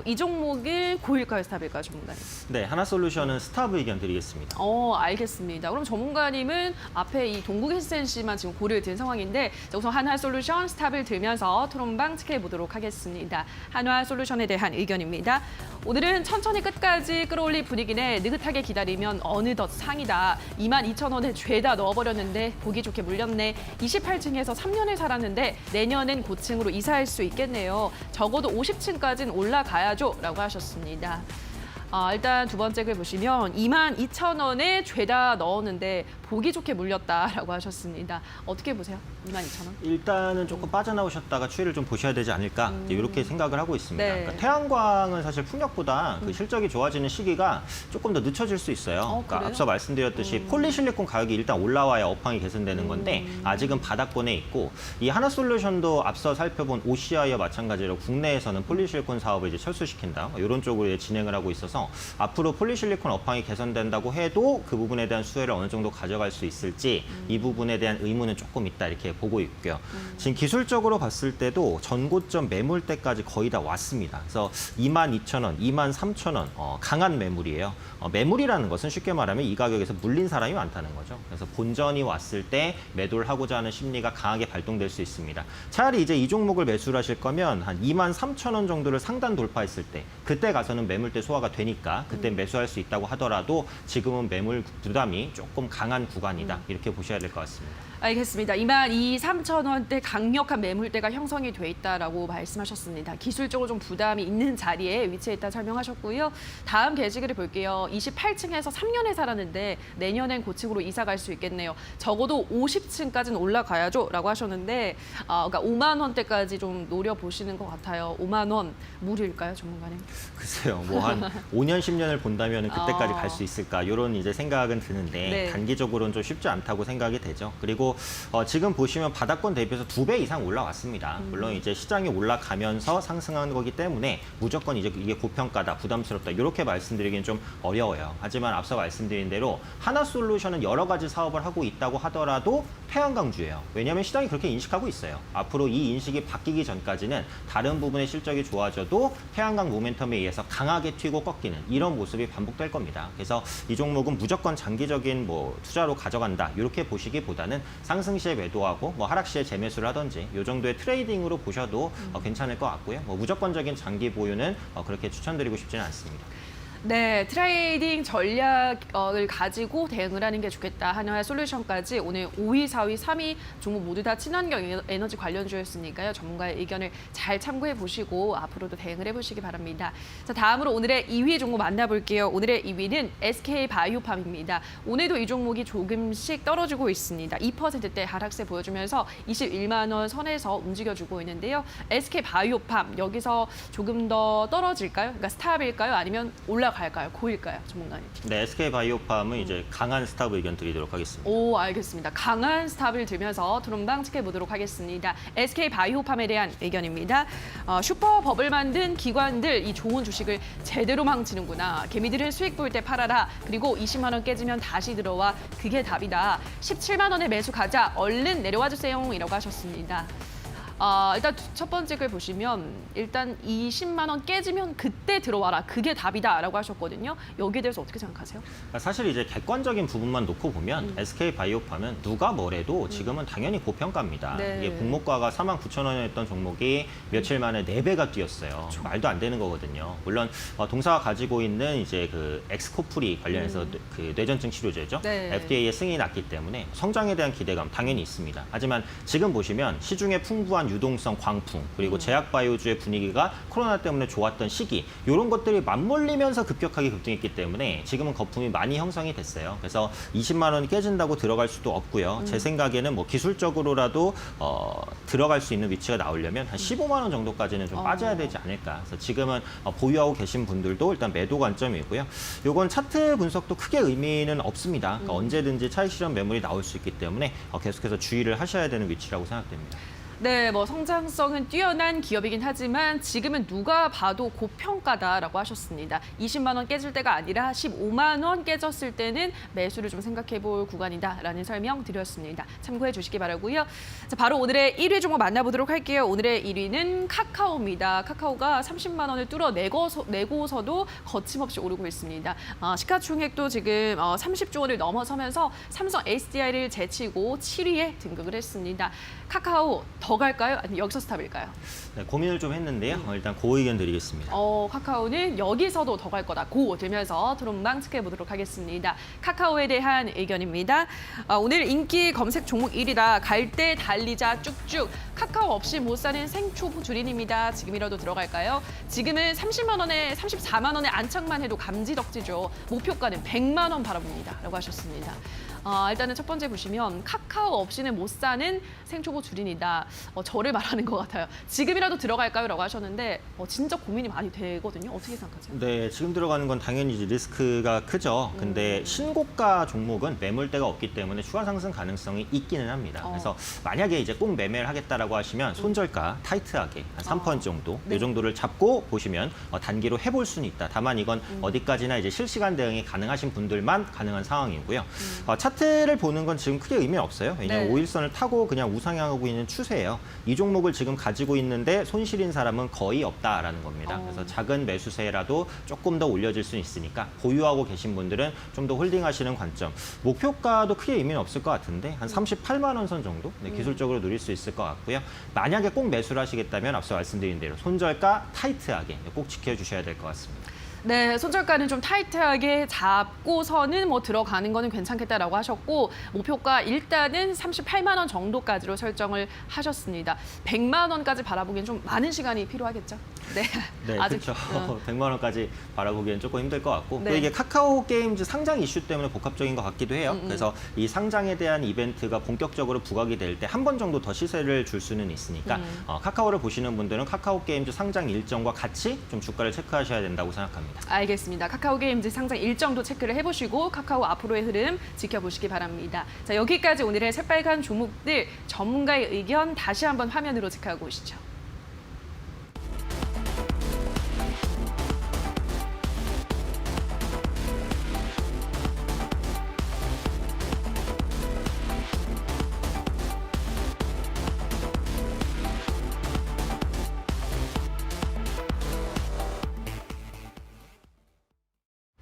이 종목을 고일까요, 스탑일까요, 전문가님? 네, 하나솔루션은 스탑 의견 드리겠습니다. 알겠습니다. 그럼 전문가님은 앞에 이 동국 S&C만 지금 고려를 든 상황인데, 자, 우선 한화솔루션 스탑을 들면서 토론방 체크해 보도록 하겠습니다. 한화솔루션에 대한 의견입니다. 오늘은 천천히 끝까지 끌어올릴 분위기네. 느긋하게 기다리면 어느덧 상이다. 22,000원에 죄다 넣어버렸는데 보기 좋게 물렸네. 28층에서 3년을 살았는데 내년엔 고층으로 이사할 수 있겠네요. 적어도 50층까지는 올라가야죠. 라고 하셨습니다. 일단 두 번째 글 보시면 22,000원에 죄다 넣었는데 보기 좋게 물렸다라고 하셨습니다. 어떻게 보세요? 22,000원? 일단은 조금 빠져나오셨다가 추이를 좀 보셔야 되지 않을까 이렇게 생각을 하고 있습니다. 네. 그러니까 태양광은 사실 풍력보다 그 실적이 좋아지는 시기가 조금 더 늦춰질 수 있어요. 그러니까 그래요? 앞서 말씀드렸듯이 폴리실리콘 가격이 일단 올라와야 업황이 개선되는 건데 아직은 바닥권에 있고, 이 하나솔루션도 앞서 살펴본 OCI와 마찬가지로 국내에서는 폴리실리콘 사업을 이제 철수시킨다, 이런 쪽으로 이제 진행을 하고 있어서 앞으로 폴리실리콘 업황이 개선된다고 해도 그 부분에 대한 수혜를 어느 정도 가져갈 수 있을지 이 부분에 대한 의문은 조금 있다 이렇게 보고 있고요. 지금 기술적으로 봤을 때도 전고점 매물대까지 거의 다 왔습니다. 그래서 22,000원, 23,000원 강한 매물이에요. 매물이라는 것은 쉽게 말하면 이 가격에서 물린 사람이 많다는 거죠. 그래서 본전이 왔을 때 매도를 하고자 하는 심리가 강하게 발동될 수 있습니다. 차라리 이제 이 종목을 매수를 하실 거면 한 23,000원 정도를 상단 돌파했을 때, 그때 가서는 매물대 소화가 되니까 그때 매수할 수 있다고 하더라도 지금은 매물 부담이 조금 강한 구간이다 이렇게 보셔야 될 것 같습니다. 알겠습니다. 23,000원대 강력한 매물대가 형성이 돼 있다라고 말씀하셨습니다. 기술적으로 좀 부담이 있는 자리에 위치해 있다 설명하셨고요. 다음 게시글을 볼게요. 28층에서 3년에 살았는데 내년엔 고층으로 이사 갈 수 있겠네요. 적어도 50층까지는 올라가야죠 라고 하셨는데 그러니까 5만 원대까지 좀 노려보시는 것 같아요. 5만 원 무리일까요, 전문가님? 글쎄요, 뭐 한 5년, 10년을 본다면 그때까지 갈 수 있을까 이런 이제 생각은 드는데 네. 단기적으로는 좀 쉽지 않다고 생각이 되죠. 그리고 그리고 지금 보시면 바닥권 대비해서 2배 이상 올라왔습니다. 물론 이제 시장이 올라가면서 상승한 거기 때문에 무조건 이제 이게 고평가다, 부담스럽다 이렇게 말씀드리기는 좀 어려워요. 하지만 앞서 말씀드린 대로 하나솔루션은 여러 가지 사업을 하고 있다고 하더라도 태양광주예요. 왜냐하면 시장이 그렇게 인식하고 있어요. 앞으로 이 인식이 바뀌기 전까지는 다른 부분의 실적이 좋아져도 태양광 모멘텀에 의해서 강하게 튀고 꺾이는 이런 모습이 반복될 겁니다. 그래서 이 종목은 무조건 장기적인 뭐 투자로 가져간다 이렇게 보시기보다는 상승 시에 매도하고 뭐 하락 시에 재매수를 하든지 이 정도의 트레이딩으로 보셔도 괜찮을 것 같고요. 뭐 무조건적인 장기 보유는 그렇게 추천드리고 싶지는 않습니다. 네, 트레이딩 전략을 가지고 대응을 하는 게 좋겠다. 한화솔루션까지 오늘 5위, 4위, 3위 종목 모두 다 친환경 에너지 관련주였으니까요. 전문가의 의견을 잘 참고해 보시고 앞으로도 대응을 해보시기 바랍니다. 자, 다음으로 오늘의 2위 종목 만나볼게요. 오늘의 2위는 SK바이오팜입니다. 오늘도 이 종목이 조금씩 떨어지고 있습니다. 2%대 하락세 보여주면서 21만 원 선에서 움직여주고 있는데요. SK바이오팜 여기서 조금 더 떨어질까요? 그러니까 스탑일까요? 아니면 올라갈까요? 고일까요? 전문가님. 네, SK바이오팜은 이제 강한 스탑 의견 드리도록 하겠습니다. 오, 알겠습니다. 강한 스탑을 들면서 토론방 지켜보도록 하겠습니다. SK바이오팜에 대한 의견입니다. 슈퍼버블 만든 기관들 이 좋은 주식을 제대로 망치는구나. 개미들은 수익 볼 때 팔아라. 그리고 20만 원 깨지면 다시 들어와. 그게 답이다. 17만 원에 매수 가자. 얼른 내려와 주세요. 이라고 하셨습니다. 일단 첫 번째 글 보시면 일단 20만 원 깨지면 그때 들어와라. 그게 답이다라고 하셨거든요. 여기에 대해서 어떻게 생각하세요? 사실 이제 객관적인 부분만 놓고 보면 SK바이오팜은 누가 뭐래도 지금은 당연히 고평가입니다. 네. 이게 공모가가 49,000원이었던 종목이 며칠 만에 4배가 뛰었어요. 말도 안 되는 거거든요. 물론 동사가 가지고 있는 이제 그 엑스코프리 관련해서 그 뇌전증 치료제죠. 네. FDA의 승인이 났기 때문에 성장에 대한 기대감 당연히 있습니다. 하지만 지금 보시면 시중에 풍부한 유동성, 광풍, 그리고 제약바이오주의 분위기가 코로나 때문에 좋았던 시기 이런 것들이 맞물리면서 급격하게 급등했기 때문에 지금은 거품이 많이 형성이 됐어요. 그래서 20만 원이 깨진다고 들어갈 수도 없고요. 제 생각에는 뭐 기술적으로라도 들어갈 수 있는 위치가 나오려면 한 15만 원 정도까지는 좀 빠져야 되지 않을까. 그래서 지금은 보유하고 계신 분들도 일단 매도 관점이고요. 이건 차트 분석도 크게 의미는 없습니다. 그러니까 언제든지 차익 실현 매물이 나올 수 있기 때문에 계속해서 주의를 하셔야 되는 위치라고 생각됩니다. 네, 뭐 성장성은 뛰어난 기업이긴 하지만 지금은 누가 봐도 고평가다라고 하셨습니다. 20만 원 깨질 때가 아니라 15만 원 깨졌을 때는 매수를 좀 생각해 볼 구간이다라는 설명 드렸습니다. 참고해 주시기 바라고요. 자, 바로 오늘의 1위 종목 만나보도록 할게요. 오늘의 1위는 카카오입니다. 카카오가 30만 원을 뚫어내고서도 거침없이 오르고 있습니다. 시가총액도 지금 30조 원을 넘어서면서 삼성 SDI를 제치고 7위에 등극을 했습니다. 카카오 더 갈까요? 아니면 여기서 스탑일까요? 네, 고민을 좀 했는데요. 일단 고 의견 드리겠습니다. 카카오는 여기서도 더 갈 거다. 고 들면서 토론방 지켜보도록 하겠습니다. 카카오에 대한 의견입니다. 오늘 인기 검색 종목 1위다. 갈 때 달리자 쭉쭉. 카카오 없이 못 사는 생초보 주린입니다. 지금이라도 들어갈까요? 지금은 30만 원에 34만 원에 안착만 해도 감지덕지죠. 목표가는 100만 원 바라봅니다. 라고 하셨습니다. 일단은 첫 번째 보시면 카카오 없이는 못 사는 생초보 주린이다. 저를 말하는 것 같아요. 지금이라도 들어갈까요? 라고 하셨는데 진짜 고민이 많이 되거든요. 어떻게 생각하세요? 네, 지금 들어가는 건 당연히 이제 리스크가 크죠. 근데 신고가 종목은 매물대가 없기 때문에 추가 상승 가능성이 있기는 합니다. 그래서 만약에 이제 꼭 매매를 하겠다라고 하시면 손절가 타이트하게 한 3% 정도 네. 이 정도를 잡고 보시면 단기로 해볼 수는 있다. 다만 이건 어디까지나 이제 실시간 대응이 가능하신 분들만 가능한 상황이고요. 차트를 보는 건 지금 크게 의미 없어요. 왜냐하면 네. 5일선을 타고 그냥 우상향하고 있는 추세예요. 이 종목을 지금 가지고 있는데 손실인 사람은 거의 없다라는 겁니다. 그래서 작은 매수세라도 조금 더 올려질 수 있으니까 보유하고 계신 분들은 좀 더 홀딩하시는 관점. 목표가도 크게 의미는 없을 것 같은데 한 38만 원 선 정도 기술적으로 누릴 수 있을 것 같고요. 만약에 꼭 매수를 하시겠다면 앞서 말씀드린 대로 손절가 타이트하게 꼭 지켜주셔야 될 것 같습니다. 네, 손절가는 좀 타이트하게 잡고서는 뭐 들어가는 거는 괜찮겠다라고 하셨고 목표가 일단은 38만 원 정도까지로 설정을 하셨습니다. 100만 원까지 바라보기엔 좀 많은 시간이 필요하겠죠? 네, 네, 그렇죠. 100만 원까지 바라보기엔 조금 힘들 것 같고 네. 또 이게 카카오 게임즈 상장 이슈 때문에 복합적인 것 같기도 해요. 그래서 이 상장에 대한 이벤트가 본격적으로 부각이 될 때 한 번 정도 더 시세를 줄 수는 있으니까 카카오를 보시는 분들은 카카오 게임즈 상장 일정과 같이 좀 주가를 체크하셔야 된다고 생각합니다. 있습니다. 알겠습니다. 카카오 게임즈 상장 일정도 체크를 해보시고 카카오 앞으로의 흐름 지켜보시기 바랍니다. 자, 여기까지 오늘의 새빨간 종목들 전문가의 의견 다시 한번 화면으로 체크하고 오시죠.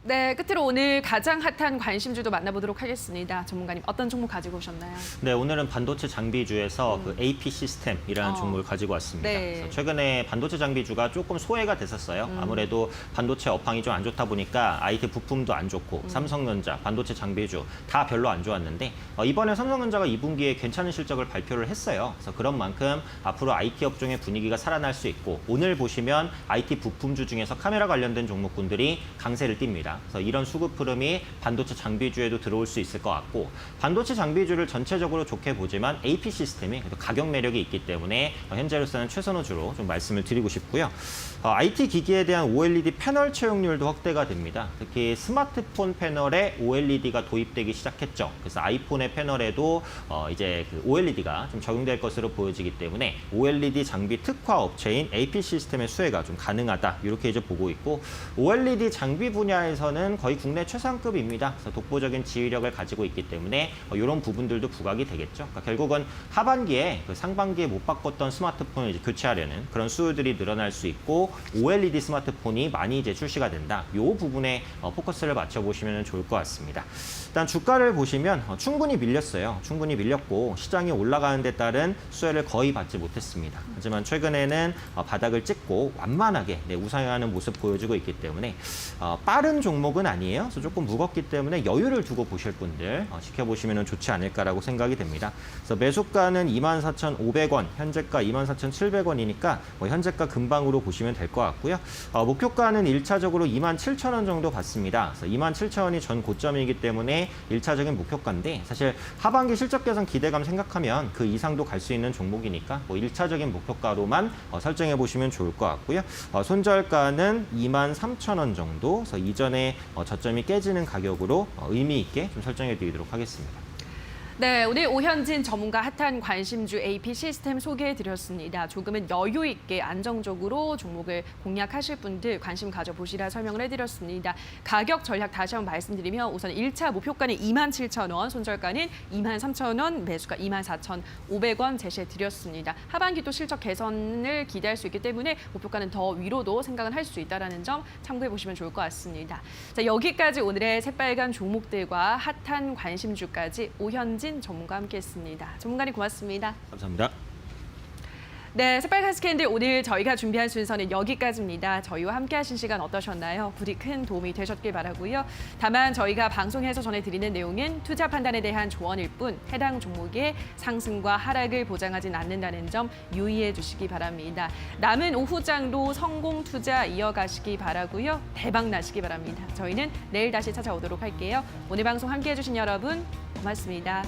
네, 끝으로 오늘 가장 핫한 관심주도 만나보도록 하겠습니다. 전문가님, 어떤 종목 가지고 오셨나요? 네, 오늘은 반도체 장비주에서 그 AP 시스템이라는 종목을 가지고 왔습니다. 네. 그래서 최근에 반도체 장비주가 조금 소외가 됐었어요. 아무래도 반도체 업황이 좀 안 좋다 보니까 IT 부품도 안 좋고 삼성전자, 반도체 장비주 다 별로 안 좋았는데 이번에 삼성전자가 2분기에 괜찮은 실적을 발표를 했어요. 그래서 그런 만큼 앞으로 IT 업종의 분위기가 살아날 수 있고 오늘 보시면 IT 부품주 중에서 카메라 관련된 종목군들이 강세를 띱니다. 그래서 이런 수급 흐름이 반도체 장비주에도 들어올 수 있을 것 같고 반도체 장비주를 전체적으로 좋게 보지만 AP 시스템이 그래도 가격 매력이 있기 때문에 현재로서는 최선호주로 좀 말씀을 드리고 싶고요. IT 기기에 대한 OLED 패널 채용률도 확대가 됩니다. 특히 스마트폰 패널에 OLED가 도입되기 시작했죠. 그래서 아이폰의 패널에도 이제 그 OLED가 좀 적용될 것으로 보여지기 때문에 OLED 장비 특화 업체인 AP 시스템의 수혜가 좀 가능하다. 이렇게 이제 보고 있고 OLED 장비 분야에서는 거의 국내 최상급입니다. 그래서 독보적인 지휘력을 가지고 있기 때문에 이런 부분들도 부각이 되겠죠. 그러니까 결국은 하반기에 그 상반기에 못 바꿨던 스마트폰을 이제 교체하려는 그런 수요들이 늘어날 수 있고 OLED 스마트폰이 많이 이제 출시가 된다. 이 부분에 포커스를 맞춰보시면 좋을 것 같습니다. 일단 주가를 보시면 충분히 밀렸어요. 충분히 밀렸고 시장이 올라가는 데 따른 수혜를 거의 받지 못했습니다. 하지만 최근에는 바닥을 찍고 완만하게 우상향하는 모습 보여주고 있기 때문에 빠른 종목은 아니에요. 그래서 조금 무겁기 때문에 여유를 두고 보실 분들 지켜보시면 좋지 않을까라고 생각이 됩니다. 그래서 매수가는 24,500원, 현재가 24,700원이니까 현재가 근방으로 보시면 될 것 같고요. 목표가는 1차적으로 27,000원 정도 받습니다. 그래서 27,000원이 전 고점이기 때문에 1차적인 목표가인데 사실 하반기 실적 개선 기대감 생각하면 그 이상도 갈 수 있는 종목이니까 1차적인 목표가로만 설정해 보시면 좋을 것 같고요. 손절가는 23,000원 정도, 그래서 이전에 저점이 깨지는 가격으로 의미 있게 좀 설정해 드리도록 하겠습니다. 네, 오늘 오현진 전문가 핫한 관심주 AP 시스템 소개해드렸습니다. 조금은 여유 있게 안정적으로 종목을 공략하실 분들 관심 가져보시라 설명을 해드렸습니다. 가격 전략 다시 한번 말씀드리면 우선 1차 목표가는 27,000원, 손절가는 23,000원, 매수가 24,500원 제시해드렸습니다. 하반기 또 실적 개선을 기대할 수 있기 때문에 목표가는 더 위로도 생각을 할 수 있다는 점 참고해보시면 좋을 것 같습니다. 자, 여기까지 오늘의 새빨간 종목들과 핫한 관심주까지 오현진 전문가와 함께했습니다. 전문가님 고맙습니다. 감사합니다. 네, 새빨간 스캔들 오늘 저희가 준비한 순서는 여기까지입니다. 저희와 함께하신 시간 어떠셨나요? 부디 큰 도움이 되셨길 바라고요. 다만 저희가 방송에서 전해드리는 내용은 투자 판단에 대한 조언일 뿐 해당 종목의 상승과 하락을 보장하진 않는다는 점 유의해 주시기 바랍니다. 남은 오후장도 성공 투자 이어가시기 바라고요. 대박 나시기 바랍니다. 저희는 내일 다시 찾아오도록 할게요. 오늘 방송 함께해 주신 여러분 고맙습니다.